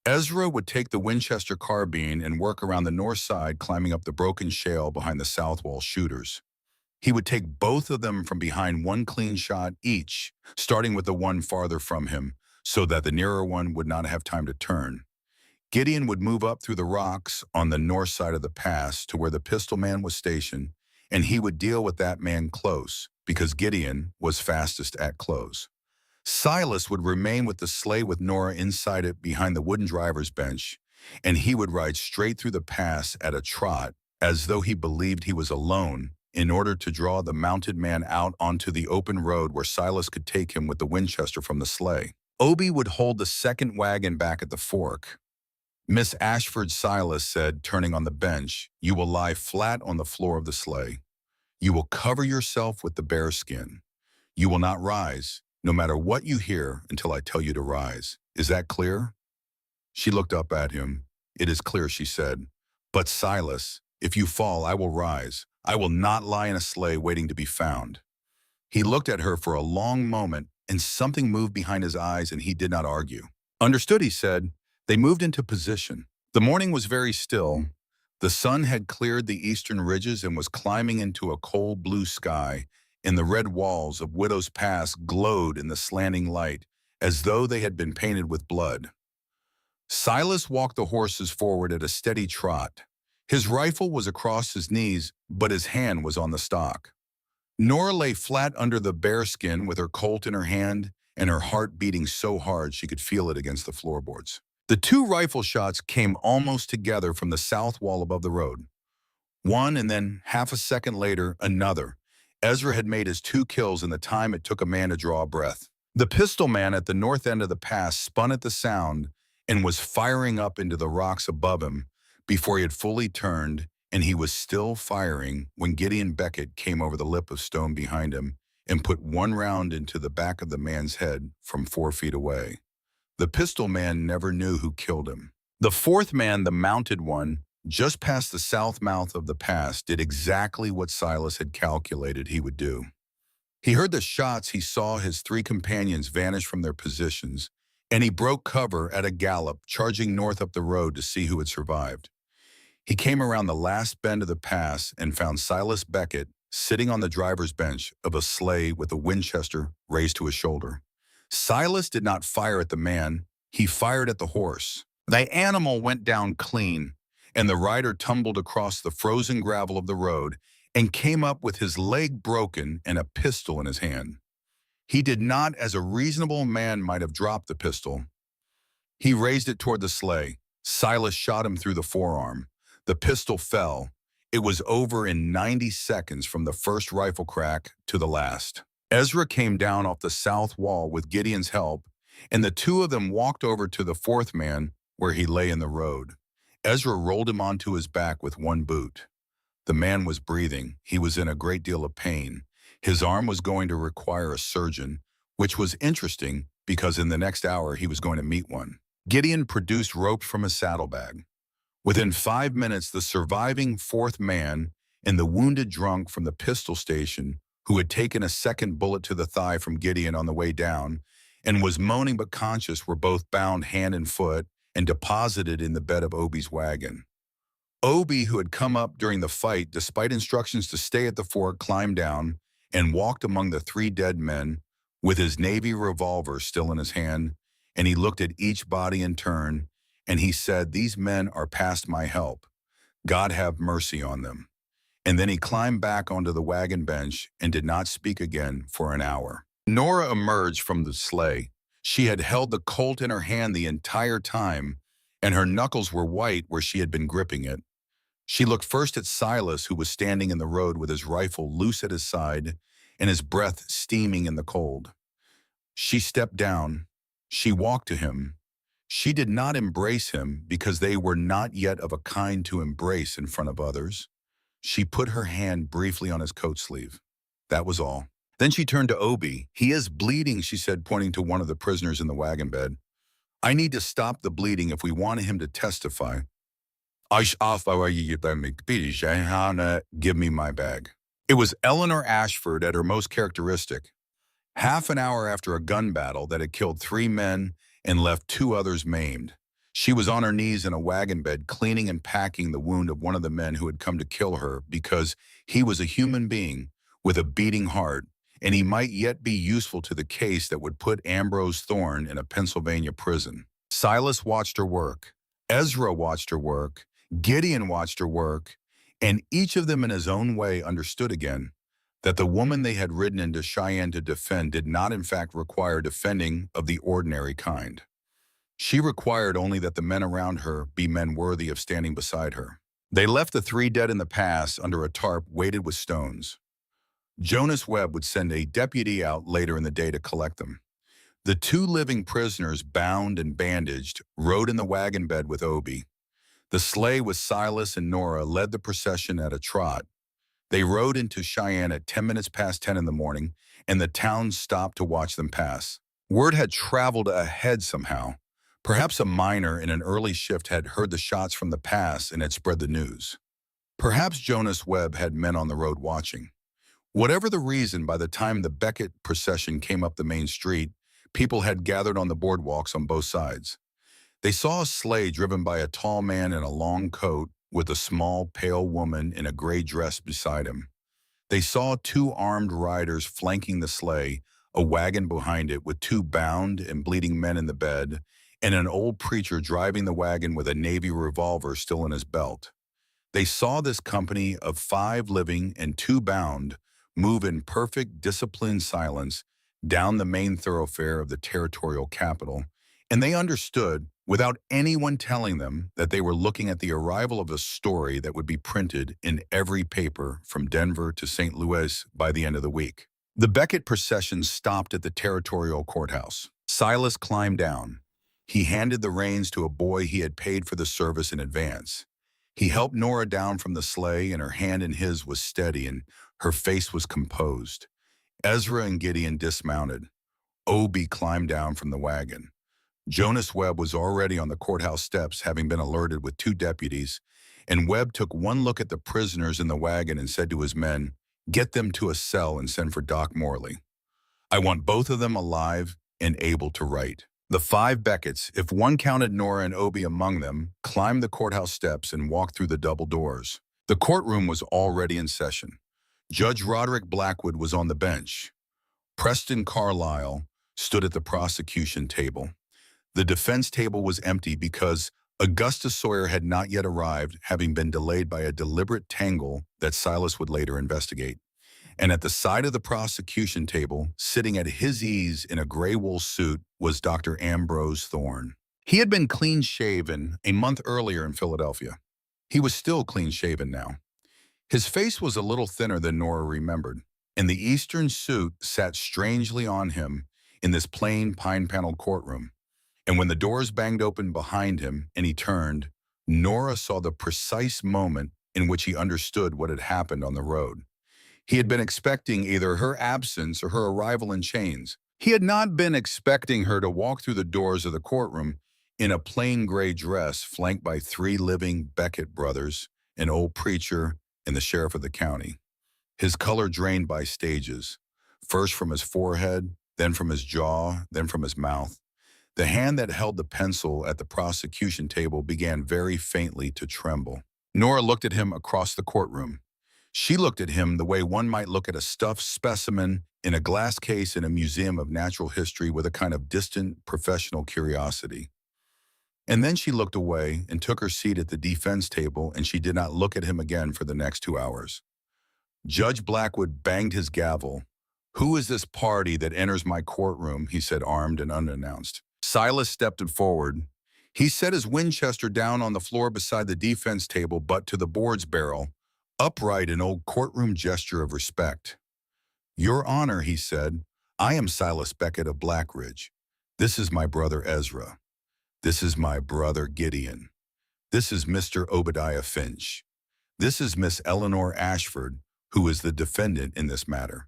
Ezra would take the Winchester carbine and work around the north side, climbing up the broken shale behind the south wall shooters. He would take both of them from behind one clean shot each, starting with the one farther from him, so that the nearer one would not have time to turn. Gideon would move up through the rocks on the north side of the pass to where the pistol man was stationed, and he would deal with that man close, because Gideon was fastest at close. Silas would remain with the sleigh with Nora inside it behind the wooden driver's bench, and he would ride straight through the pass at a trot, as though he believed he was alone, in order to draw the mounted man out onto the open road where Silas could take him with the Winchester from the sleigh. Obie would hold the second wagon back at the fork. Miss Ashford, Silas said, turning on the bench, you will lie flat on the floor of the sleigh. You will cover yourself with the bearskin. You will not rise, no matter what you hear, until I tell you to rise. Is that clear? She looked up at him. It is clear, she said. But Silas, if you fall, I will rise. I will not lie in a sleigh waiting to be found. He looked at her for a long moment, and something moved behind his eyes, and he did not argue. Understood, he said. They moved into position. The morning was very still. The sun had cleared the eastern ridges and was climbing into a cold blue sky, and the red walls of Widow's Pass glowed in the slanting light, as though they had been painted with blood. Silas walked the horses forward at a steady trot. His rifle was across his knees, but his hand was on the stock. Nora lay flat under the bearskin with her Colt in her hand and her heart beating so hard she could feel it against the floorboards. The 2 rifle shots came almost together from the south wall above the road. One, and then half a second later, another. Ezra had made his 2 kills in the time it took a man to draw a breath. The pistol man at the north end of the pass spun at the sound and was firing up into the rocks above him before he had fully turned, and he was still firing when Gideon Beckett came over the lip of stone behind him and put 1 round into the back of the man's head from 4 feet away. The pistol man never knew who killed him. The 4th man, the mounted one, just past the south mouth of the pass, did exactly what Silas had calculated he would do. He heard the shots, he saw his three companions vanish from their positions, and he broke cover at a gallop, charging north up the road to see who had survived. He came around the last bend of the pass and found Silas Beckett sitting on the driver's bench of a sleigh with a Winchester raised to his shoulder. Silas did not fire at the man, he fired at the horse. The animal went down clean, and the rider tumbled across the frozen gravel of the road and came up with his leg broken and a pistol in his hand. He did not, as a reasonable man might have dropped the pistol. He raised it toward the sleigh. Silas shot him through the forearm. The pistol fell. It was over in 90 seconds from the first rifle crack to the last. Ezra came down off the south wall with Gideon's help, and the two of them walked over to the fourth man where he lay in the road. Ezra rolled him onto his back with one boot. The man was breathing. He was in a great deal of pain. His arm was going to require a surgeon, which was interesting because in the next hour he was going to meet one. Gideon produced rope from his saddlebag. Within 5 minutes, the surviving fourth man and the wounded drunk from the pistol station, who had taken a second bullet to the thigh from Gideon on the way down and was moaning but conscious, were both bound hand and foot and deposited in the bed of Obi's wagon. Obi, who had come up during the fight, despite instructions to stay at the fort, climbed down and walked among the three dead men with his Navy revolver still in his hand, and he looked at each body in turn, and he said, "These men are past my help. God have mercy on them." And then he climbed back onto the wagon bench and did not speak again for an hour. Nora emerged from the sleigh. She had held the Colt in her hand the entire time, and her knuckles were white where she had been gripping it. She looked first at Silas, who was standing in the road with his rifle loose at his side and his breath steaming in the cold. She stepped down. She walked to him. She did not embrace him because they were not yet of a kind to embrace in front of others. She put her hand briefly on his coat sleeve. That was all. Then she turned to Obi. "He is bleeding," she said, pointing to one of the prisoners in the wagon bed. "I need to stop the bleeding if we want him to testify. Give me my bag." It was Eleanor Ashford at her most characteristic. Half an hour after a gun battle that had killed 3 men and left 2 others maimed, she was on her knees in a wagon bed cleaning and packing the wound of one of the men who had come to kill her because he was a human being with a beating heart, and he might yet be useful to the case that would put Ambrose Thorne in a Pennsylvania prison. Silas watched her work. Ezra watched her work. Gideon watched her work, and each of them in his own way understood again that the woman they had ridden into Cheyenne to defend did not in fact require defending of the ordinary kind. She required only that the men around her be men worthy of standing beside her. They left the 3 dead in the pass under a tarp weighted with stones. Jonas Webb would send a deputy out later in the day to collect them. The 2 living prisoners, bound and bandaged, rode in the wagon bed with Obi. The sleigh with Silas and Nora led the procession at a trot. They rode into Cheyenne at 10 minutes past 10 in the morning, and the town stopped to watch them pass. Word had traveled ahead somehow. Perhaps a miner in an early shift had heard the shots from the pass and had spread the news. Perhaps Jonas Webb had men on the road watching. Whatever the reason, by the time the Beckett procession came up the main street, people had gathered on the boardwalks on both sides. They saw a sleigh driven by a tall man in a long coat with a small, pale woman in a gray dress beside him. They saw 2 armed riders flanking the sleigh, a wagon behind it with 2 bound and bleeding men in the bed, and an old preacher driving the wagon with a Navy revolver still in his belt. They saw this company of 5 living and 2 bound move in perfect, disciplined silence down the main thoroughfare of the territorial capital, and they understood, without anyone telling them, that they were looking at the arrival of a story that would be printed in every paper from Denver to St. Louis by the end of the week. The Beckett procession stopped at the territorial courthouse. Silas climbed down. He handed the reins to a boy he had paid for the service in advance. He helped Nora down from the sleigh, and her hand in his was steady and her face was composed. Ezra and Gideon dismounted. Obi climbed down from the wagon. Jonas Webb was already on the courthouse steps, having been alerted with 2 deputies, and Webb took one look at the prisoners in the wagon and said to his men, "Get them to a cell and send for Doc Morley. I want both of them alive and able to write." The five Becketts, if one counted Nora and Obie among them, climbed the courthouse steps and walked through the double doors. The courtroom was already in session. Judge Roderick Blackwood was on the bench. Preston Carlisle stood at the prosecution table. The defense table was empty because Augustus Sawyer had not yet arrived, having been delayed by a deliberate tangle that Silas would later investigate. And at the side of the prosecution table, sitting at his ease in a gray wool suit, was Dr. Ambrose Thorne. He had been clean-shaven a month earlier in Philadelphia. He was still clean-shaven now. His face was a little thinner than Nora remembered, and the Eastern suit sat strangely on him in this plain pine-paneled courtroom. And when the doors banged open behind him and he turned, Nora saw the precise moment in which he understood what had happened on the road. He had been expecting either her absence or her arrival in chains. He had not been expecting her to walk through the doors of the courtroom in a plain gray dress flanked by three living Beckett brothers, an old preacher, and the sheriff of the county. His color drained by stages, first from his forehead, then from his jaw, then from his mouth. The hand that held the pencil at the prosecution table began very faintly to tremble. Nora looked at him across the courtroom. She looked at him the way one might look at a stuffed specimen in a glass case in a museum of natural history with a kind of distant professional curiosity. And then she looked away and took her seat at the defense table, and she did not look at him again for the next 2 hours. Judge Blackwood banged his gavel. "Who is this party that enters my courtroom?" he said, armed and unannounced. Silas stepped forward. He set his Winchester down on the floor beside the defense table, but to the board's barrel, upright in old courtroom gesture of respect. "Your Honor," he said, "I am Silas Beckett of Blackridge. This is my brother Ezra. This is my brother Gideon. This is Mr. Obadiah Finch. This is Miss Eleanor Ashford, who is the defendant in this matter.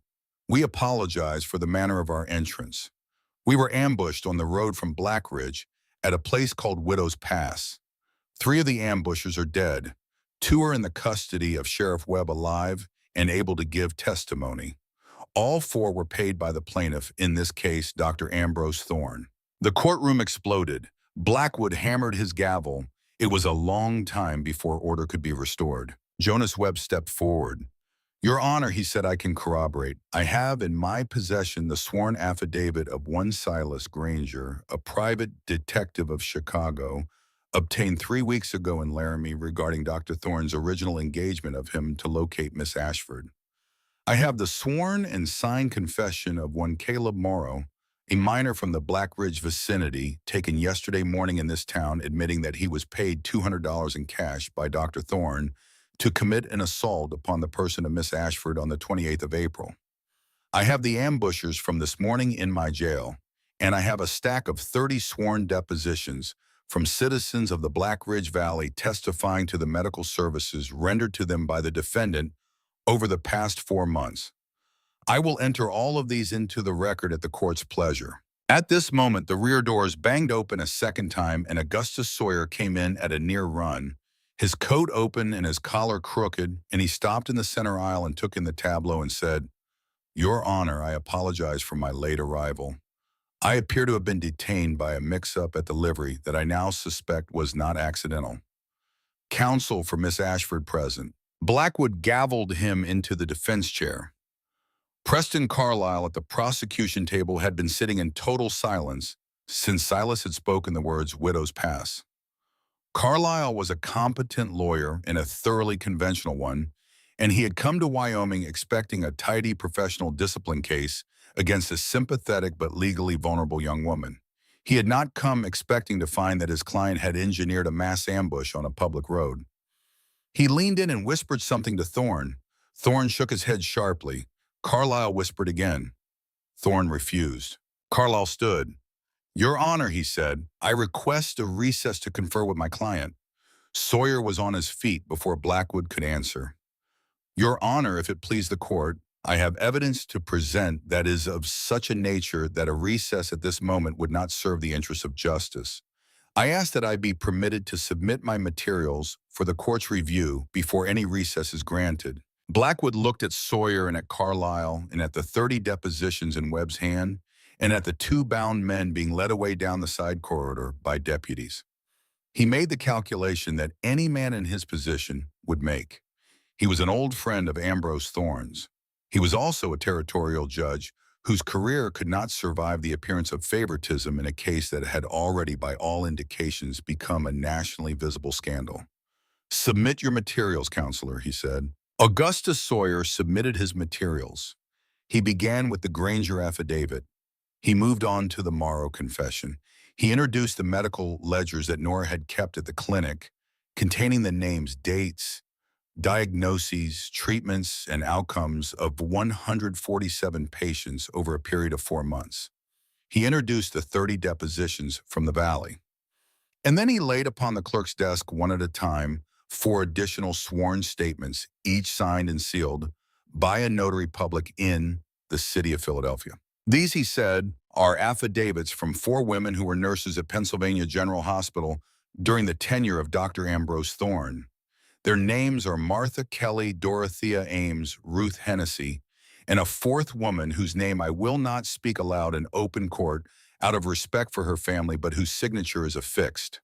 We apologize for the manner of our entrance. We were ambushed on the road from Blackridge at a place called Widow's Pass. 3 of the ambushers are dead. 2 are in the custody of Sheriff Webb alive and able to give testimony. All 4 were paid by the plaintiff, in this case, Dr. Ambrose Thorne." The courtroom exploded. Blackwood hammered his gavel. It was a long time before order could be restored. Jonas Webb stepped forward. "Your Honor," he said, "I can corroborate. I have in my possession the sworn affidavit of one Silas Granger, a private detective of Chicago, obtained 3 weeks ago in Laramie regarding Dr. Thorne's original engagement of him to locate Miss Ashford. I have the sworn and signed confession of one Caleb Morrow, a miner from the Blackridge vicinity, taken yesterday morning in this town, admitting that he was paid $200 in cash by Dr. Thorne to commit an assault upon the person of Miss Ashford on the 28th of April. I have the ambushers from this morning in my jail, and I have a stack of 30 sworn depositions from citizens of the Blackridge Valley testifying to the medical services rendered to them by the defendant over the past 4 months. I will enter all of these into the record at the court's pleasure." At this moment, the rear doors banged open a second time, and Augustus Sawyer came in at a near run, his coat open and his collar crooked, and he stopped in the center aisle and took in the tableau and said, "Your Honor, I apologize for my late arrival. I appear to have been detained by a mix-up at the livery that I now suspect was not accidental. Counsel for Miss Ashford present." Blackwood gavelled him into the defense chair. Preston Carlisle at the prosecution table had been sitting in total silence since Silas had spoken the words "Widow's Pass." Carlisle was a competent lawyer and a thoroughly conventional one, and he had come to Wyoming expecting a tidy professional discipline case against a sympathetic but legally vulnerable young woman. He had not come expecting to find that his client had engineered a mass ambush on a public road. He leaned in and whispered something to Thorne. Thorne shook his head sharply. Carlisle whispered again. Thorne refused. Carlisle stood. "Your Honor," he said, "I request a recess to confer with my client." Sawyer was on his feet before Blackwood could answer. "Your Honor, if it please the court, I have evidence to present that is of such a nature that a recess at this moment would not serve the interests of justice. I ask that I be permitted to submit my materials for the court's review before any recess is granted. Blackwood looked at Sawyer and at Carlyle and at the 30 depositions in Webb's hand and at the two bound men being led away down the side corridor by deputies. He made the calculation that any man in his position would make. He was an old friend of Ambrose Thorne's. He was also a territorial judge whose career could not survive the appearance of favoritism in a case that had already, by all indications, become a nationally visible scandal. "Submit your materials, counselor," he said. Augustus Sawyer submitted his materials. He began with the Granger affidavit. He moved on to the Morrow confession. He introduced the medical ledgers that Nora had kept at the clinic, containing the names, dates, diagnoses, treatments, and outcomes of 147 patients over a period of 4 months. He introduced the 30 depositions from the Valley. And then he laid upon the clerk's desk one at a time 4 additional sworn statements, each signed and sealed by a notary public in the city of Philadelphia. These, he said, are affidavits from 4 women who were nurses at Pennsylvania General Hospital during the tenure of Dr. Ambrose Thorne. Their names are Martha Kelly, Dorothea Ames, Ruth Hennessy, and a 4th woman whose name I will not speak aloud in open court out of respect for her family, but whose signature is affixed.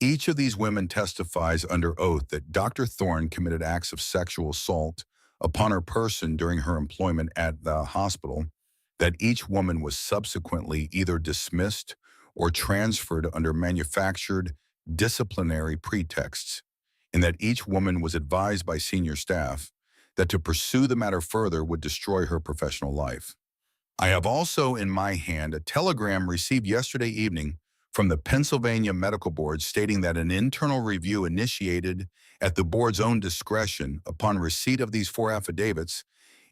Each of these women testifies under oath that Dr. Thorne committed acts of sexual assault upon her person during her employment at the hospital, that each woman was subsequently either dismissed or transferred under manufactured disciplinary pretexts, and that each woman was advised by senior staff that to pursue the matter further would destroy her professional life. I have also in my hand a telegram received yesterday evening from the Pennsylvania Medical Board stating that an internal review initiated at the board's own discretion upon receipt of these 4 affidavits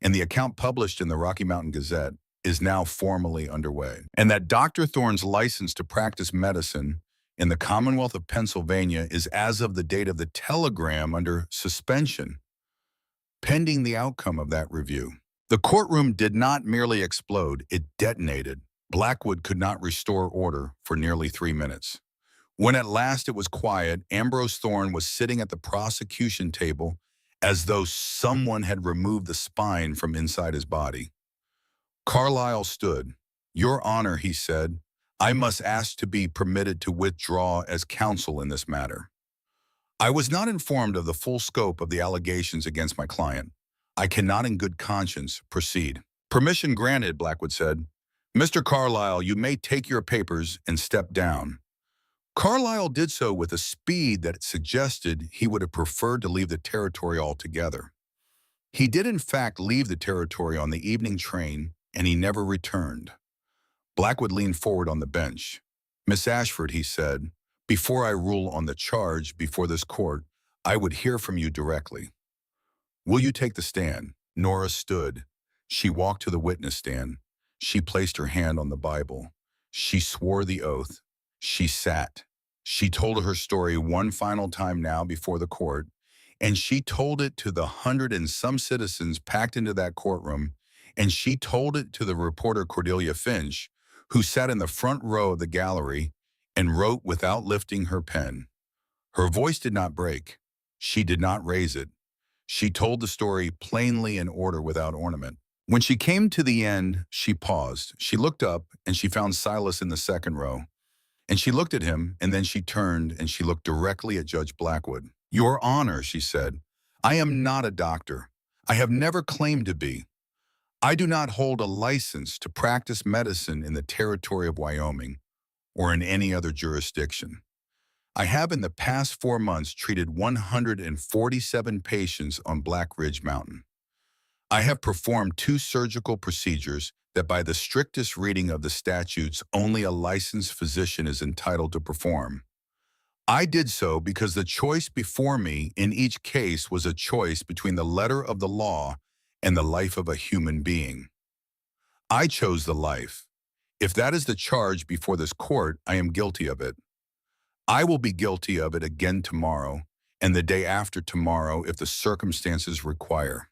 and the account published in the Rocky Mountain Gazette is now formally underway, and that Dr. Thorne's license to practice medicine in the Commonwealth of Pennsylvania is, as of the date of the telegram, under suspension, pending the outcome of that review. The courtroom did not merely explode, it detonated. Blackwood could not restore order for nearly 3 minutes. When at last it was quiet, Ambrose Thorne was sitting at the prosecution table as though someone had removed the spine from inside his body. Carlyle stood. "Your Honor," he said, "I must ask to be permitted to withdraw as counsel in this matter. I was not informed of the full scope of the allegations against my client. I cannot in good conscience proceed." "Permission granted," Blackwood said. "Mr. Carlyle, you may take your papers and step down." Carlyle did so with a speed that suggested he would have preferred to leave the territory altogether. He did in fact leave the territory on the evening train, and he never returned. Blackwood leaned forward on the bench. "Miss Ashford," he said, "before I rule on the charge before this court, I would hear from you directly. Will you take the stand?" Nora stood. She walked to the witness stand. She placed her hand on the Bible. She swore the oath. She sat. She told her story one final time now before the court, and she told it to the 100 and some citizens packed into that courtroom, and she told it to the reporter Cordelia Finch, who sat in the front row of the gallery and wrote without lifting her pen. Her voice did not break. She did not raise it. She told the story plainly in order without ornament. When she came to the end, she paused. She looked up, and she found Silas in the second row. And she looked at him, and then she turned, and she looked directly at Judge Blackwood. "Your Honor," she said, "I am not a doctor. I have never claimed to be. I do not hold a license to practice medicine in the territory of Wyoming or in any other jurisdiction. I have in the past 4 months treated 147 patients on Black Ridge Mountain. I have performed 2 surgical procedures that by the strictest reading of the statutes only a licensed physician is entitled to perform. I did so because the choice before me in each case was a choice between the letter of the law and the life of a human being. I chose the life. If that is the charge before this court, I am guilty of it. I will be guilty of it again tomorrow and the day after tomorrow if the circumstances require.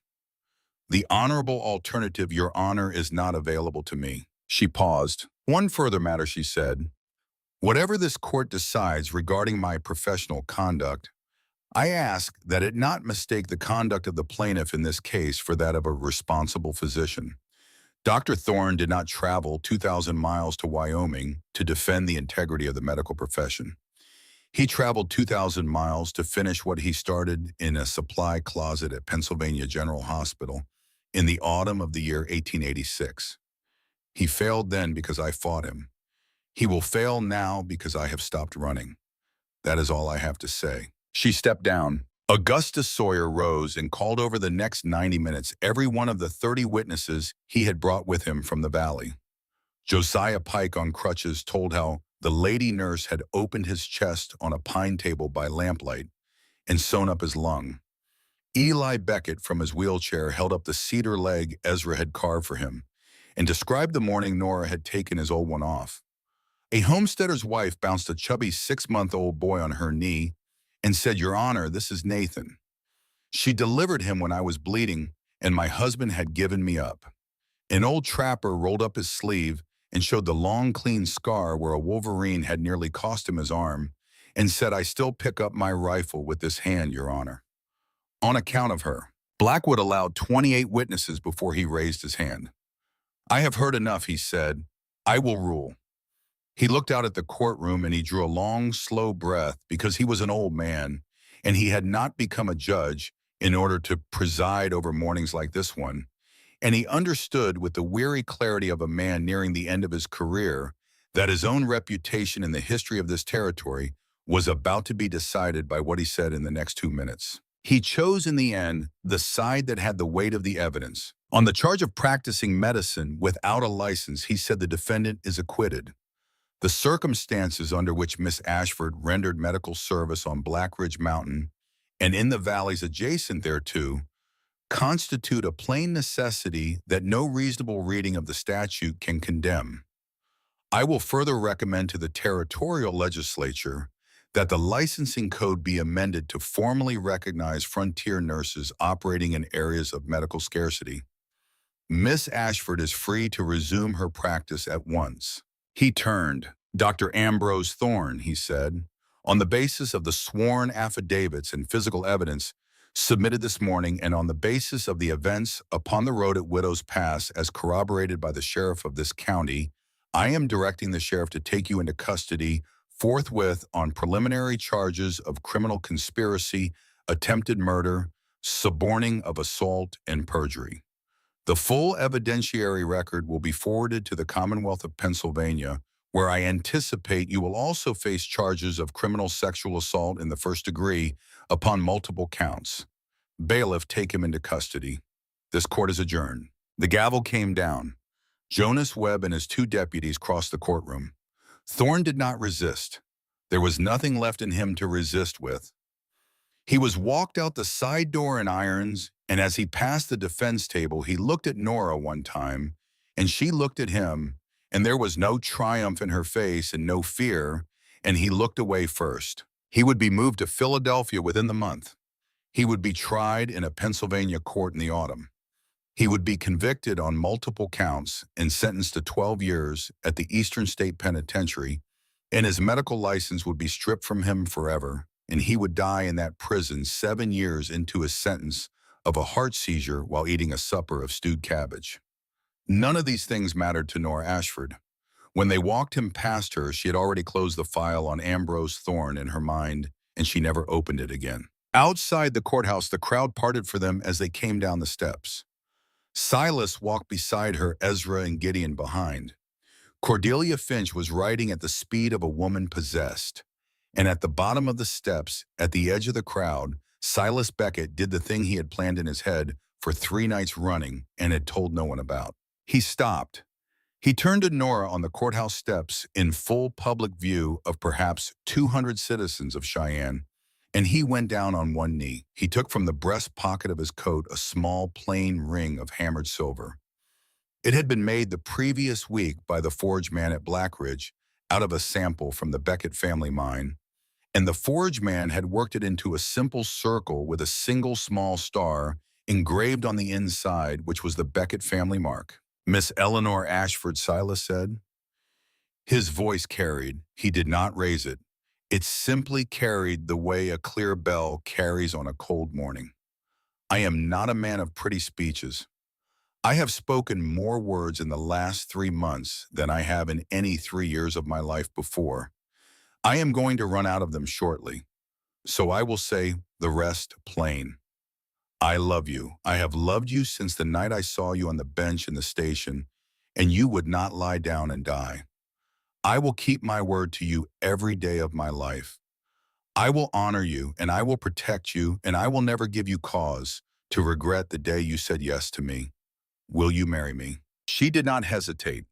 The honorable alternative, Your Honor, is not available to me." She paused. "One further matter," she said. Whatever this court decides regarding my professional conduct, I ask that it not mistake the conduct of the plaintiff in this case for that of a responsible physician. Dr. Thorne did not travel 2,000 miles to Wyoming to defend the integrity of the medical profession. He traveled 2,000 miles to finish what he started in a supply closet at Pennsylvania General Hospital in the autumn of the year 1886. He failed then because I fought him. He will fail now because I have stopped running. That is all I have to say. She stepped down. Augustus Sawyer rose and called over the next 90 minutes every one of the 30 witnesses he had brought with him from the valley. Josiah Pike on crutches told how the lady nurse had opened his chest on a pine table by lamplight and sewn up his lung. Eli Beckett from his wheelchair held up the cedar leg Ezra had carved for him and described the morning Nora had taken his old one off. A homesteader's wife bounced a chubby 6-month-old boy on her knee and said, "Your Honor, this is Nathan. She delivered him when I was bleeding and my husband had given me up." An old trapper rolled up his sleeve and showed the long, clean scar where a wolverine had nearly cost him his arm and said, "I still pick up my rifle with this hand, Your Honor." On account of her, Blackwood allowed 28 witnesses before he raised his hand. "I have heard enough," he said. "I will rule." He looked out at the courtroom and he drew a long, slow breath because he was an old man and he had not become a judge in order to preside over mornings like this one. And he understood with the weary clarity of a man nearing the end of his career that his own reputation in the history of this territory was about to be decided by what he said in the next 2 minutes. He chose in the end the side that had the weight of the evidence. On the charge of practicing medicine without a license, he said the defendant is acquitted. The circumstances under which Miss Ashford rendered medical service on Black Ridge Mountain and in the valleys adjacent thereto constitute a plain necessity that no reasonable reading of the statute can condemn. I will further recommend to the territorial legislature that the licensing code be amended to formally recognize frontier nurses operating in areas of medical scarcity. Miss Ashford is free to resume her practice at once. He turned. "Dr. Ambrose Thorne," he said, "on the basis of the sworn affidavits and physical evidence submitted this morning and on the basis of the events upon the road at Widow's Pass as corroborated by the sheriff of this county, I am directing the sheriff to take you into custody forthwith on preliminary charges of criminal conspiracy, attempted murder, suborning of assault, and perjury. The full evidentiary record will be forwarded to the Commonwealth of Pennsylvania, where I anticipate you will also face charges of criminal sexual assault in the first degree upon multiple counts. Bailiff, take him into custody. This court is adjourned." The gavel came down. Jonas Webb and his 2 deputies crossed the courtroom. Thorne did not resist. There was nothing left in him to resist with. He was walked out the side door in irons, and as he passed the defense table, he looked at Nora one time, and she looked at him, and there was no triumph in her face and no fear, and he looked away first. He would be moved to Philadelphia within the month. He would be tried in a Pennsylvania court in the autumn. He would be convicted on multiple counts and sentenced to 12 years at the Eastern State Penitentiary, and his medical license would be stripped from him forever, and he would die in that prison 7 years into his sentence of a heart seizure while eating a supper of stewed cabbage. None of these things mattered to Nora Ashford. When they walked him past her, she had already closed the file on Ambrose Thorne in her mind, and she never opened it again. Outside the courthouse, the crowd parted for them as they came down the steps. Silas walked beside her, Ezra and Gideon behind. Cordelia Finch was riding at the speed of a woman possessed. And at the bottom of the steps, at the edge of the crowd, Silas Beckett did the thing he had planned in his head for 3 nights running and had told no one about. He stopped. He turned to Nora on the courthouse steps in full public view of perhaps 200 citizens of Cheyenne, and he went down on one knee. He took from the breast pocket of his coat a small plain ring of hammered silver. It had been made the previous week by the forge man at Black Ridge out of a sample from the Beckett family mine, and the forge man had worked it into a simple circle with a single small star engraved on the inside, which was the Beckett family mark. "Miss Eleanor Ashford," Silas said. His voice carried. He did not raise it. It simply carried the way a clear bell carries on a cold morning. I am not a man of pretty speeches. I have spoken more words in the last 3 months than I have in any 3 years of my life before. I am going to run out of them shortly. So I will say the rest plain. I love you. I have loved you since the night I saw you on the bench in the station, and you would not lie down and die. I will keep my word to you every day of my life. I will honor you, and I will protect you, and I will never give you cause to regret the day you said yes to me. Will you marry me? She did not hesitate.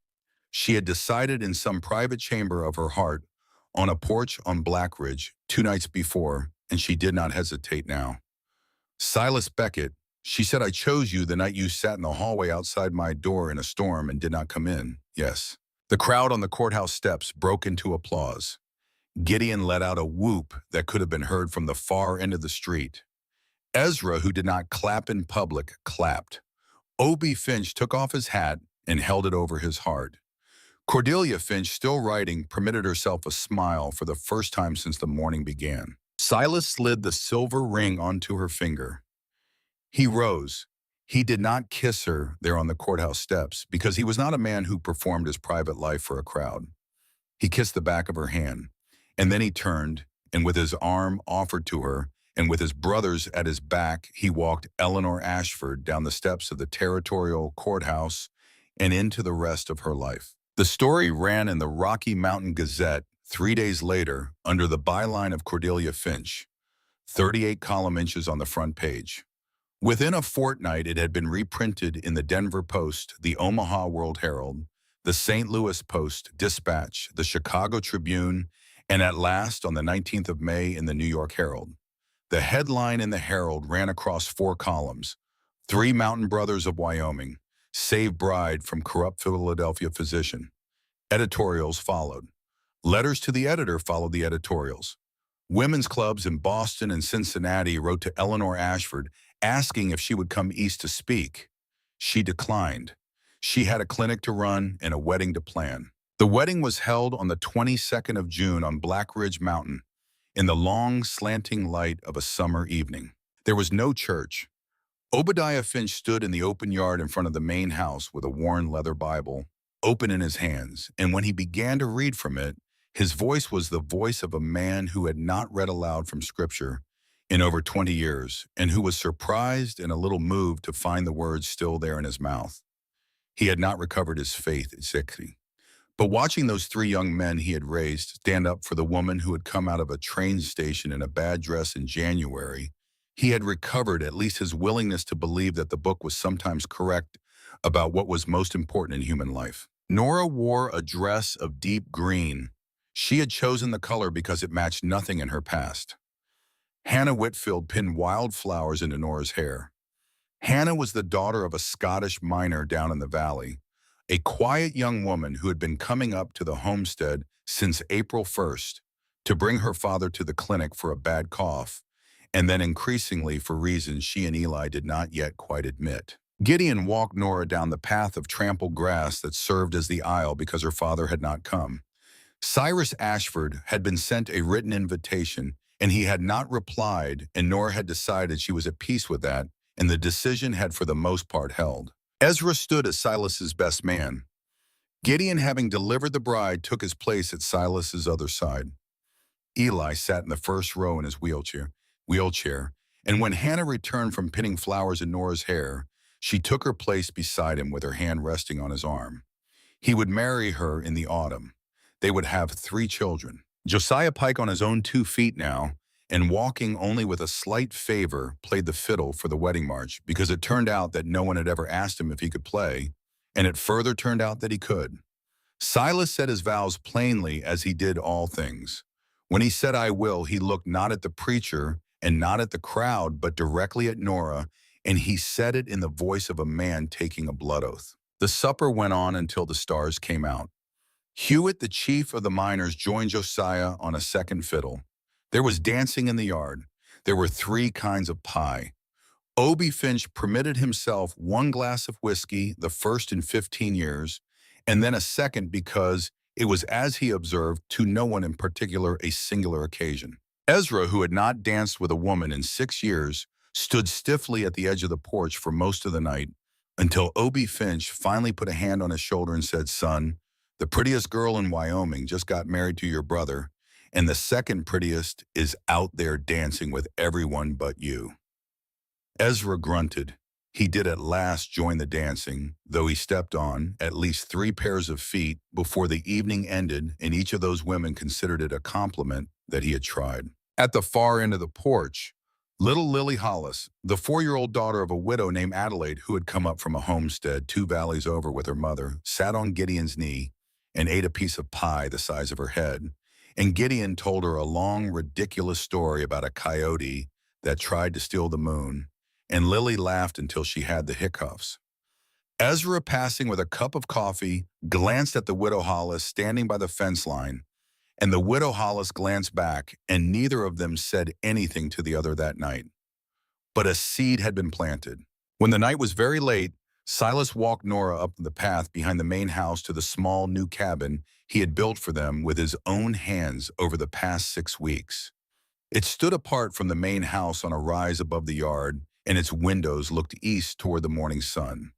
She had decided in some private chamber of her heart, on a porch on Blackridge 2 nights before, and she did not hesitate now. Silas Beckett, she said, I chose you the night you sat in the hallway outside my door in a storm and did not come in. Yes. The crowd on the courthouse steps broke into applause. Gideon let out a whoop that could have been heard from the far end of the street. Ezra, who did not clap in public, clapped. Obie Finch took off his hat and held it over his heart. Cordelia Finch, still writing, permitted herself a smile for the first time since the morning began. Silas slid the silver ring onto her finger. He rose. He did not kiss her there on the courthouse steps because he was not a man who performed his private life for a crowd. He kissed the back of her hand, and then he turned, and with his arm offered to her, and with his brothers at his back, he walked Eleanor Ashford down the steps of the territorial courthouse and into the rest of her life. The story ran in the Rocky Mountain Gazette 3 days later under the byline of Cordelia Finch, 38 column inches on the front page. Within a fortnight, it had been reprinted in the Denver Post, the Omaha World Herald, the St. Louis Post-Dispatch, the Chicago Tribune, and at last on the 19th of May in the New York Herald. The headline in the Herald ran across 4 columns. 3 mountain brothers of Wyoming save bride from corrupt Philadelphia physician. Editorials followed. Letters to the editor followed the editorials. Women's clubs in Boston and Cincinnati wrote to Eleanor Ashford asking if she would come east to speak. She declined. She had a clinic to run and a wedding to plan. The wedding was held on the 22nd of June on Black Ridge Mountain in the long, slanting light of a summer evening. There was no church. Obadiah Finch stood in the open yard in front of the main house with a worn leather Bible open in his hands, and when he began to read from it, his voice was the voice of a man who had not read aloud from Scripture in over 20 years, and who was surprised and a little moved to find the words still there in his mouth. He had not recovered his faith at 60. But watching those 3 young men he had raised stand up for the woman who had come out of a train station in a bad dress in January, he had recovered at least his willingness to believe that the book was sometimes correct about what was most important in human life. Nora wore a dress of deep green. She had chosen the color because it matched nothing in her past. Hannah Whitfield pinned wildflowers into Nora's hair. Hannah was the daughter of a Scottish miner down in the valley, a quiet young woman who had been coming up to the homestead since April 1st to bring her father to the clinic for a bad cough, and then increasingly for reasons she and Eli did not yet quite admit. Gideon walked Nora down the path of trampled grass that served as the aisle because her father had not come. Cyrus Ashford had been sent a written invitation, and he had not replied, and Nora had decided she was at peace with that, and the decision had for the most part held. Ezra stood as Silas's best man. Gideon, having delivered the bride, took his place at Silas's other side. Eli sat in the first row in his wheelchair, and when Hannah returned from pinning flowers in Nora's hair, she took her place beside him with her hand resting on his arm. He would marry her in the autumn. They would have 3 children. Josiah Pike, on his own 2 feet now, and walking only with a slight favor, played the fiddle for the wedding march because it turned out that no one had ever asked him if he could play, and it further turned out that he could. Silas said his vows plainly as he did all things. When he said, I will, he looked not at the preacher and not at the crowd, but directly at Nora, and he said it in the voice of a man taking a blood oath. The supper went on until the stars came out. Hewitt, the chief of the miners, joined Josiah on a second fiddle. There was dancing in the yard. There were 3 kinds of pie. Obie Finch permitted himself 1 glass of whiskey, the first in 15 years, and then a second because It was, as he observed, to no one in particular a singular occasion. Ezra, who had not danced with a woman in 6 years, stood stiffly at the edge of the porch for most of the night until Obie Finch finally put a hand on his shoulder and said, "Son, the prettiest girl in Wyoming just got married to your brother, and the second prettiest is out there dancing with everyone but you." Ezra grunted. He did at last join the dancing, though he stepped on at least 3 pairs of feet before the evening ended, and each of those women considered it a compliment that he had tried. At the far end of the porch, little Lily Hollis, the 4-year-old daughter of a widow named Adelaide who had come up from a homestead 2 valleys over with her mother, sat on Gideon's knee and ate a piece of pie the size of her head, and Gideon told her a long, ridiculous story about a coyote that tried to steal the moon, and Lily laughed until she had the hiccups. Ezra, passing with a cup of coffee, glanced at the widow Hollis standing by the fence line, and the widow Hollis glanced back, and neither of them said anything to the other that night. But a seed had been planted. When the night was very late, Silas walked Nora up the path behind the main house to the small new cabin he had built for them with his own hands over the past 6 weeks. It stood apart from the main house on a rise above the yard, and its windows looked east toward the morning sun.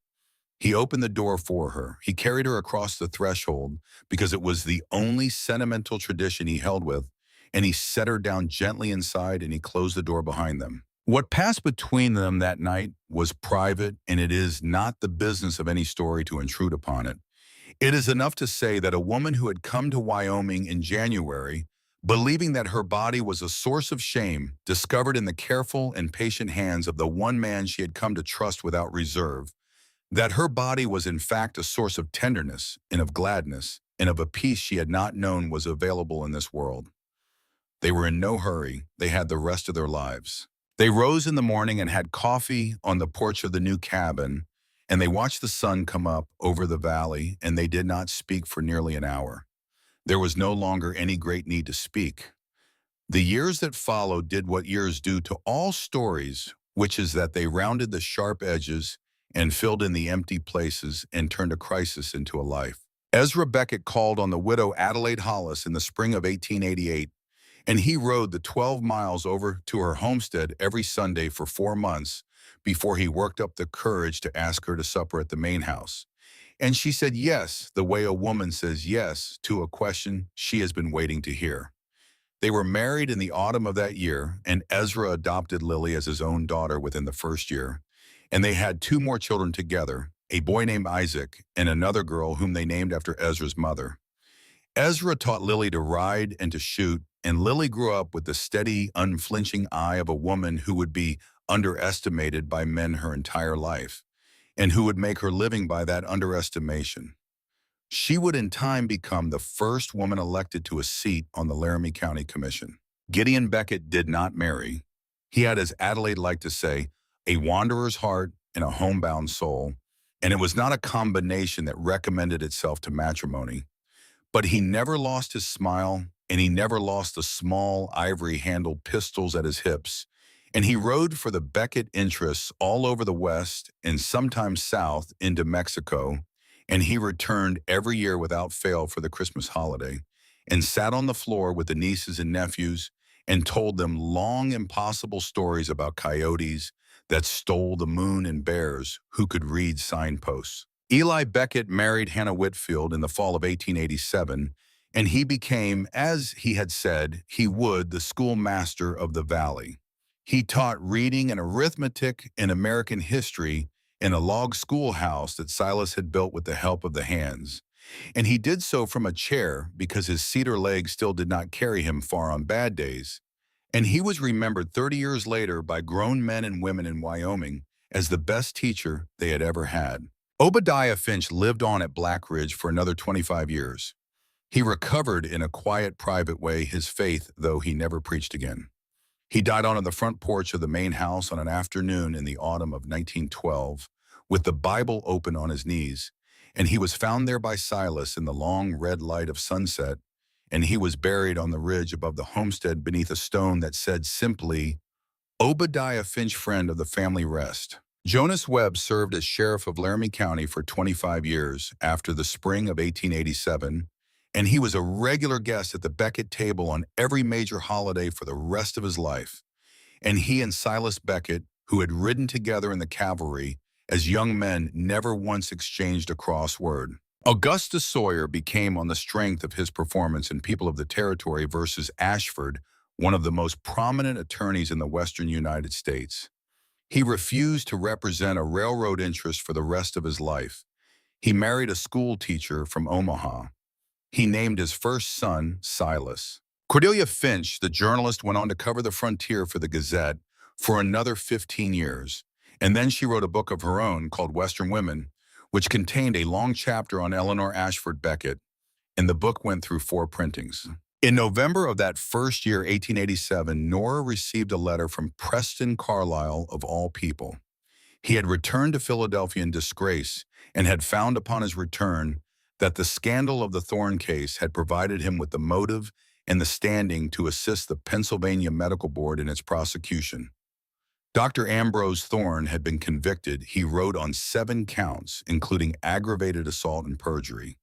He opened the door for her. He carried her across the threshold because it was the only sentimental tradition he held with, and he set her down gently inside, and he closed the door behind them. What passed between them that night was private, and it is not the business of any story to intrude upon it. It is enough to say that a woman who had come to Wyoming in January, believing that her body was a source of shame, discovered in the careful and patient hands of the one man she had come to trust without reserve, that her body was in fact a source of tenderness and of gladness and of a peace she had not known was available in this world. They were in no hurry. They had the rest of their lives. They rose in the morning and had coffee on the porch of the new cabin, and they watched the sun come up over the valley, and they did not speak for nearly an hour. There was no longer any great need to speak. The years that followed did what years do to all stories, which is that they rounded the sharp edges and filled in the empty places and turned a crisis into a life. Ezra Beckett called on the widow Adelaide Hollis in the spring of 1888, and he rode the 12 miles over to her homestead every Sunday for 4 months before he worked up the courage to ask her to supper at the main house. And she said yes, the way a woman says yes to a question she has been waiting to hear. They were married in the autumn of that year, and Ezra adopted Lily as his own daughter within the first year, and they had 2 more children together, a boy named Isaac and another girl whom they named after Ezra's mother. Ezra taught Lily to ride and to shoot, and Lily grew up with the steady, unflinching eye of a woman who would be underestimated by men her entire life, and who would make her living by that underestimation. She would in time become the first woman elected to a seat on the Laramie County Commission. Gideon Beckett did not marry. He had, as Adelaide liked to say, a wanderer's heart and a homebound soul, and it was not a combination that recommended itself to matrimony. But he never lost his smile, and he never lost the small ivory-handled pistols at his hips, and he rode for the Beckett interests all over the West and sometimes south into Mexico, and he returned every year without fail for the Christmas holiday, and sat on the floor with the nieces and nephews and told them long, impossible stories about coyotes that stole the moon and bears who could read signposts. Eli Beckett married Hannah Whitfield in the fall of 1887, and he became, as he had said he would, the schoolmaster of the valley. He taught reading and arithmetic and American history in a log schoolhouse that Silas had built with the help of the hands, and he did so from a chair because his cedar legs still did not carry him far on bad days, and he was remembered 30 years later by grown men and women in Wyoming as the best teacher they had ever had. Obadiah Finch lived on at Black Ridge for another 25 years. He recovered in a quiet, private way his faith, though he never preached again. He died on the front porch of the main house on an afternoon in the autumn of 1912, with the Bible open on his knees, and he was found there by Silas in the long red light of sunset, and he was buried on the ridge above the homestead beneath a stone that said simply, "Obadiah Finch, friend of the family rest." Jonas Webb served as sheriff of Laramie County for 25 years after the spring of 1887, and he was a regular guest at the Beckett table on every major holiday for the rest of his life. And he and Silas Beckett, who had ridden together in the cavalry as young men, never once exchanged a cross word. Augustus Sawyer became, on the strength of his performance in People of the Territory versus Ashford, one of the most prominent attorneys in the western United States. He refused to represent a railroad interest for the rest of his life. He married a school teacher from Omaha. He named his first son Silas. Cordelia Finch, the journalist, went on to cover the frontier for the Gazette for another 15 years, and then she wrote a book of her own called Western Women, which contained a long chapter on Eleanor Ashford Beckett, and the book went through 4 printings. In November of that first year, 1887, Nora received a letter from Preston Carlyle, of all people. He had returned to Philadelphia in disgrace and had found upon his return that the scandal of the Thorne case had provided him with the motive and the standing to assist the Pennsylvania Medical Board in its prosecution. Dr. Ambrose Thorne had been convicted, he wrote, on 7 counts, including aggravated assault and perjury.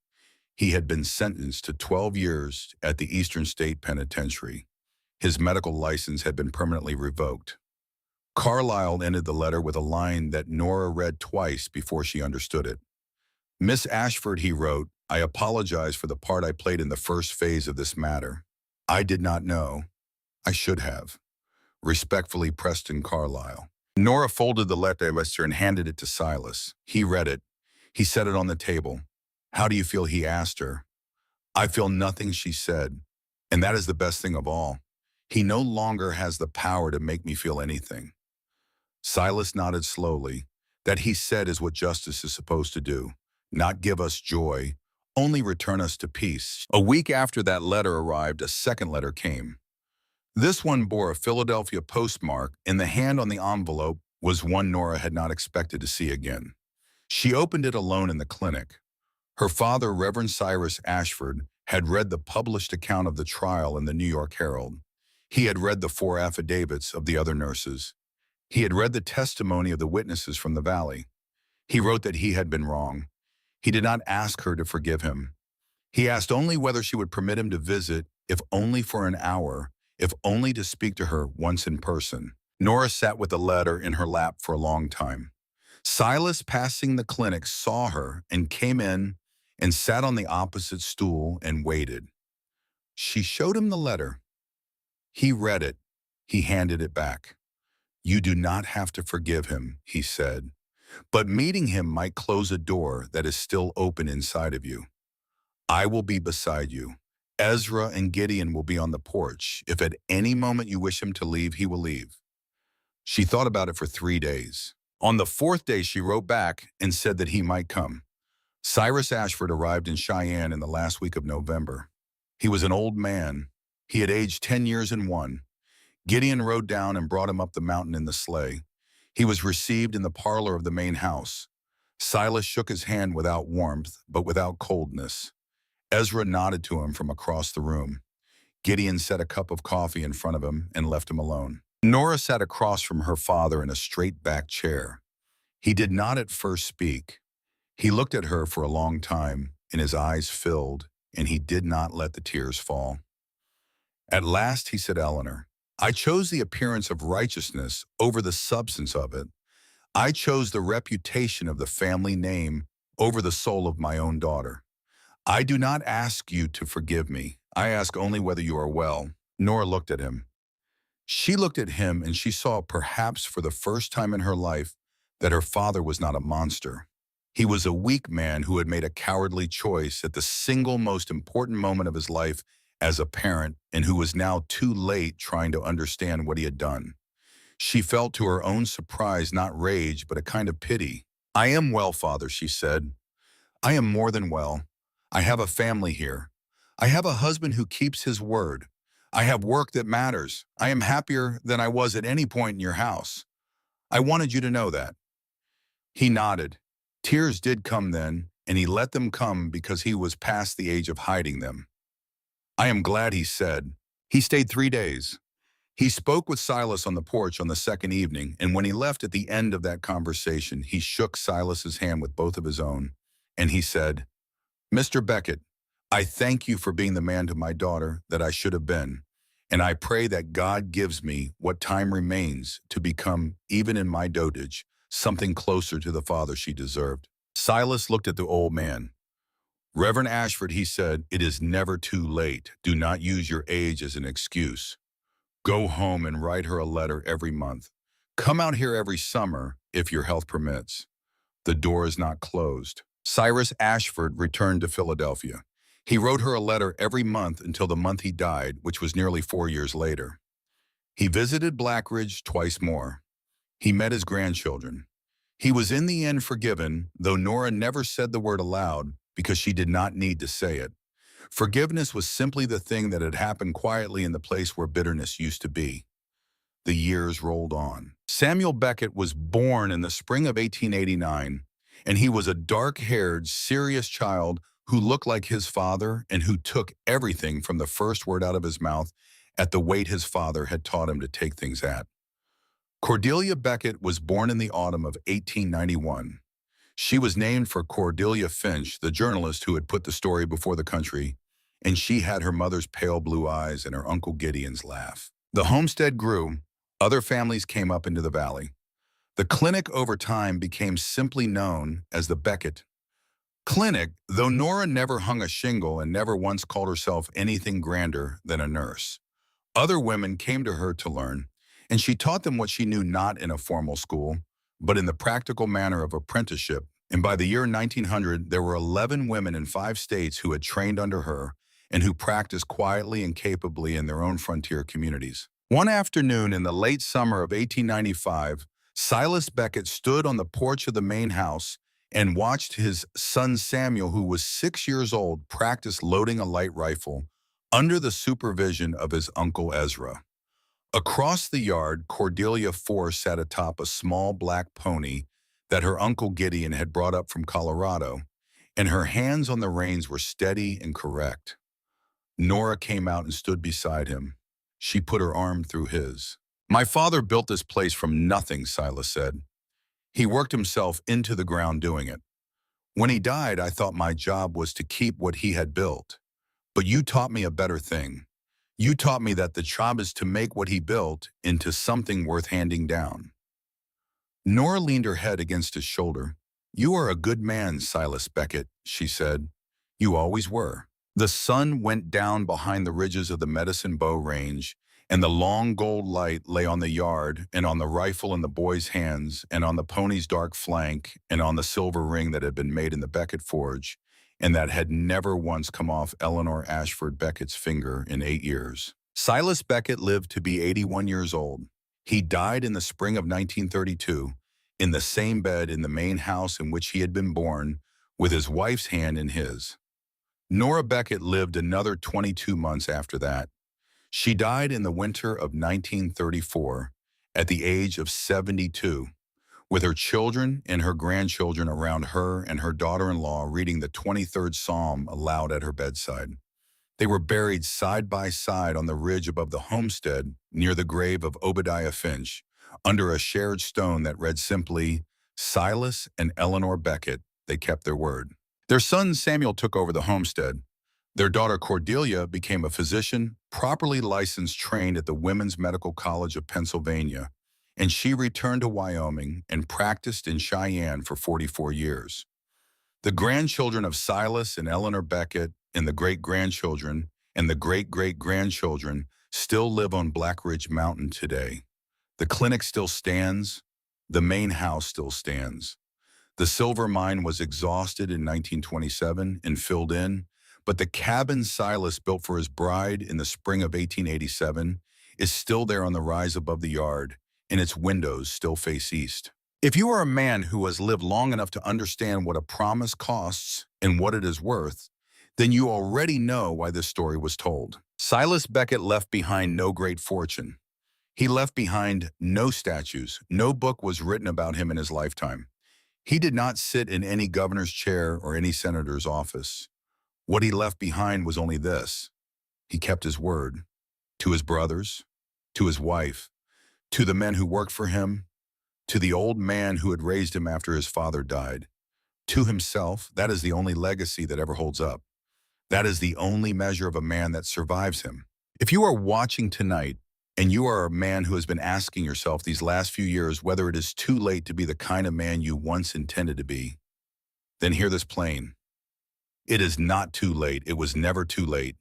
He had been sentenced to 12 years at the Eastern State Penitentiary. His medical license had been permanently revoked. Carlyle ended the letter with a line that Nora read twice before she understood it. "Miss Ashford," he wrote, "I apologize for the part I played in the first phase of this matter. I did not know. I should have. Respectfully, Preston Carlyle." Nora folded the letter and handed it to Silas. He read it. He set it on the table. "How do you feel?" he asked her. "I feel nothing," she said. "And that is the best thing of all. He no longer has the power to make me feel anything." Silas nodded slowly. "That," he said, "is what justice is supposed to do. Not give us joy, only return us to peace." A week after that letter arrived, a second letter came. This one bore a Philadelphia postmark, and the hand on the envelope was one Nora had not expected to see again. She opened it alone in the clinic. Her father, Reverend Cyrus Ashford, had read the published account of the trial in the New York Herald. He had read the 4 affidavits of the other nurses. He had read the testimony of the witnesses from the valley. He wrote that he had been wrong. He did not ask her to forgive him. He asked only whether she would permit him to visit, if only for an hour, if only to speak to her once in person. Nora sat with the letter in her lap for a long time. Silas, passing the clinic, saw her and came in and sat on the opposite stool and waited. She showed him the letter. He read it. He handed it back. "You do not have to forgive him," he said, "but meeting him might close a door that is still open inside of you. I will be beside you. Ezra and Gideon will be on the porch. If at any moment you wish him to leave, he will leave." She thought about it for 3 days. On the 4th day, she wrote back and said that he might come. Cyrus Ashford arrived in Cheyenne in the last week of November. He was an old man. He had aged 10 years and 1. Gideon rode down and brought him up the mountain in the sleigh. He was received in the parlor of the main house. Silas shook his hand without warmth, but without coldness. Ezra nodded to him from across the room. Gideon set a cup of coffee in front of him and left him alone. Nora sat across from her father in a straight-back chair. He did not at first speak. He looked at her for a long time, and his eyes filled, and he did not let the tears fall. At last he said, "Eleanor, I chose the appearance of righteousness over the substance of it. I chose the reputation of the family name over the soul of my own daughter. I do not ask you to forgive me. I ask only whether you are well." Nora looked at him. She looked at him, and she saw, perhaps for the first time in her life, that her father was not a monster. He was a weak man who had made a cowardly choice at the single most important moment of his life as a parent, and who was now too late trying to understand what he had done. She felt, to her own surprise, not rage, but a kind of pity. "I am well, Father," she said. "I am more than well. I have a family here. I have a husband who keeps his word. I have work that matters. I am happier than I was at any point in your house. I wanted you to know that." He nodded. Tears did come then, and he let them come because he was past the age of hiding them. "I am glad," he said. He stayed 3 days. He spoke with Silas on the porch on the second evening, and when he left at the end of that conversation, he shook Silas's hand with both of his own, and he said, "Mr. Beckett, I thank you for being the man to my daughter that I should have been, and I pray that God gives me what time remains to become, even in my dotage, something closer to the father she deserved. Silas looked at the old man. Reverend Ashford, he said, it is never too late. Do not use your age as an excuse. Go home and write her a letter every month. Come out here every summer if your health permits. The door is not closed. Cyrus Ashford returned to Philadelphia. He wrote her a letter every month until the month he died, which was nearly 4 years later. He visited Blackridge twice more. He met his grandchildren. He was in the end forgiven, though Nora never said the word aloud because she did not need to say it. Forgiveness was simply the thing that had happened quietly in the place where bitterness used to be. The years rolled on. Samuel Beckett was born in the spring of 1889, and he was a dark-haired, serious child who looked like his father and who took everything from the first word out of his mouth at the weight his father had taught him to take things at. Cordelia Beckett was born in the autumn of 1891. She was named for Cordelia Finch, the journalist who had put the story before the country, and she had her mother's pale blue eyes and her Uncle Gideon's laugh. The homestead grew. Other families came up into the valley. The clinic over time became simply known as the Beckett Clinic, though Nora never hung a shingle and never once called herself anything grander than a nurse. Other women came to her to learn, and she taught them what she knew not in a formal school, but in the practical manner of apprenticeship. And by the year 1900, there were 11 women in 5 states who had trained under her and who practiced quietly and capably in their own frontier communities. One afternoon in the late summer of 1895, Silas Beckett stood on the porch of the main house and watched his son Samuel, who was 6 years old, practice loading a light rifle under the supervision of his uncle Ezra. Across the yard, Cordelia Force sat atop a small black pony that her uncle Gideon had brought up from Colorado, and her hands on the reins were steady and correct. Nora came out and stood beside him. She put her arm through his. "My father built this place from nothing," Silas said. "He worked himself into the ground doing it. When he died, I thought my job was to keep what he had built. But you taught me a better thing. You taught me that the job is to make what he built into something worth handing down." Nora leaned her head against his shoulder. "You are a good man, Silas Beckett," she said. "You always were." The sun went down behind the ridges of the Medicine Bow Range, and the long gold light lay on the yard and on the rifle in the boy's hands and on the pony's dark flank and on the silver ring that had been made in the Beckett forge and that had never once come off Eleanor Ashford Beckett's finger in 8 years. Silas Beckett lived to be 81 years old. He died in the spring of 1932 in the same bed in the main house in which he had been born, with his wife's hand in his. Nora Beckett lived another 22 months after that. She died in the winter of 1934 at the age of 72, with her children and her grandchildren around her and her daughter-in-law reading the 23rd Psalm aloud at her bedside. They were buried side by side on the ridge above the homestead near the grave of Obadiah Finch, under a shared stone that read simply, "Silas and Eleanor Beckett, they kept their word." Their son Samuel took over the homestead. Their daughter Cordelia became a physician, properly licensed, trained at the Women's Medical College of Pennsylvania, and she returned to Wyoming and practiced in Cheyenne for 44 years. The grandchildren of Silas and Eleanor Beckett and the great-grandchildren and the great-great-grandchildren still live on Black Ridge Mountain today. The clinic still stands. The main house still stands. The silver mine was exhausted in 1927 and filled in, but the cabin Silas built for his bride in the spring of 1887 is still there on the rise above the yard, and its windows still face east. If you are a man who has lived long enough to understand what a promise costs and what it is worth, then you already know why this story was told. Silas Beckett left behind no great fortune. He left behind no statues. No book was written about him in his lifetime. He did not sit in any governor's chair or any senator's office. What he left behind was only this: he kept his word. To his brothers, to his wife, to the men who worked for him, to the old man who had raised him after his father died, to himself. That is the only legacy that ever holds up. That is the only measure of a man that survives him. If you are watching tonight and you are a man who has been asking yourself these last few years whether it is too late to be the kind of man you once intended to be, then hear this plain. It is not too late. It was never too late.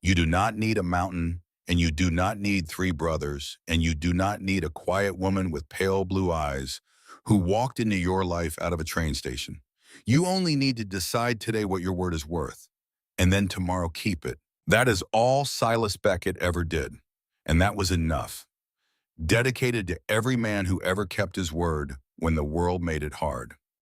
You do not need a mountain, and you do not need three brothers, and you do not need a quiet woman with pale blue eyes who walked into your life out of a train station. You only need to decide today what your word is worth, and then tomorrow keep it. That is all Silas Beckett ever did, and that was enough. Dedicated to every man who ever kept his word when the world made it hard.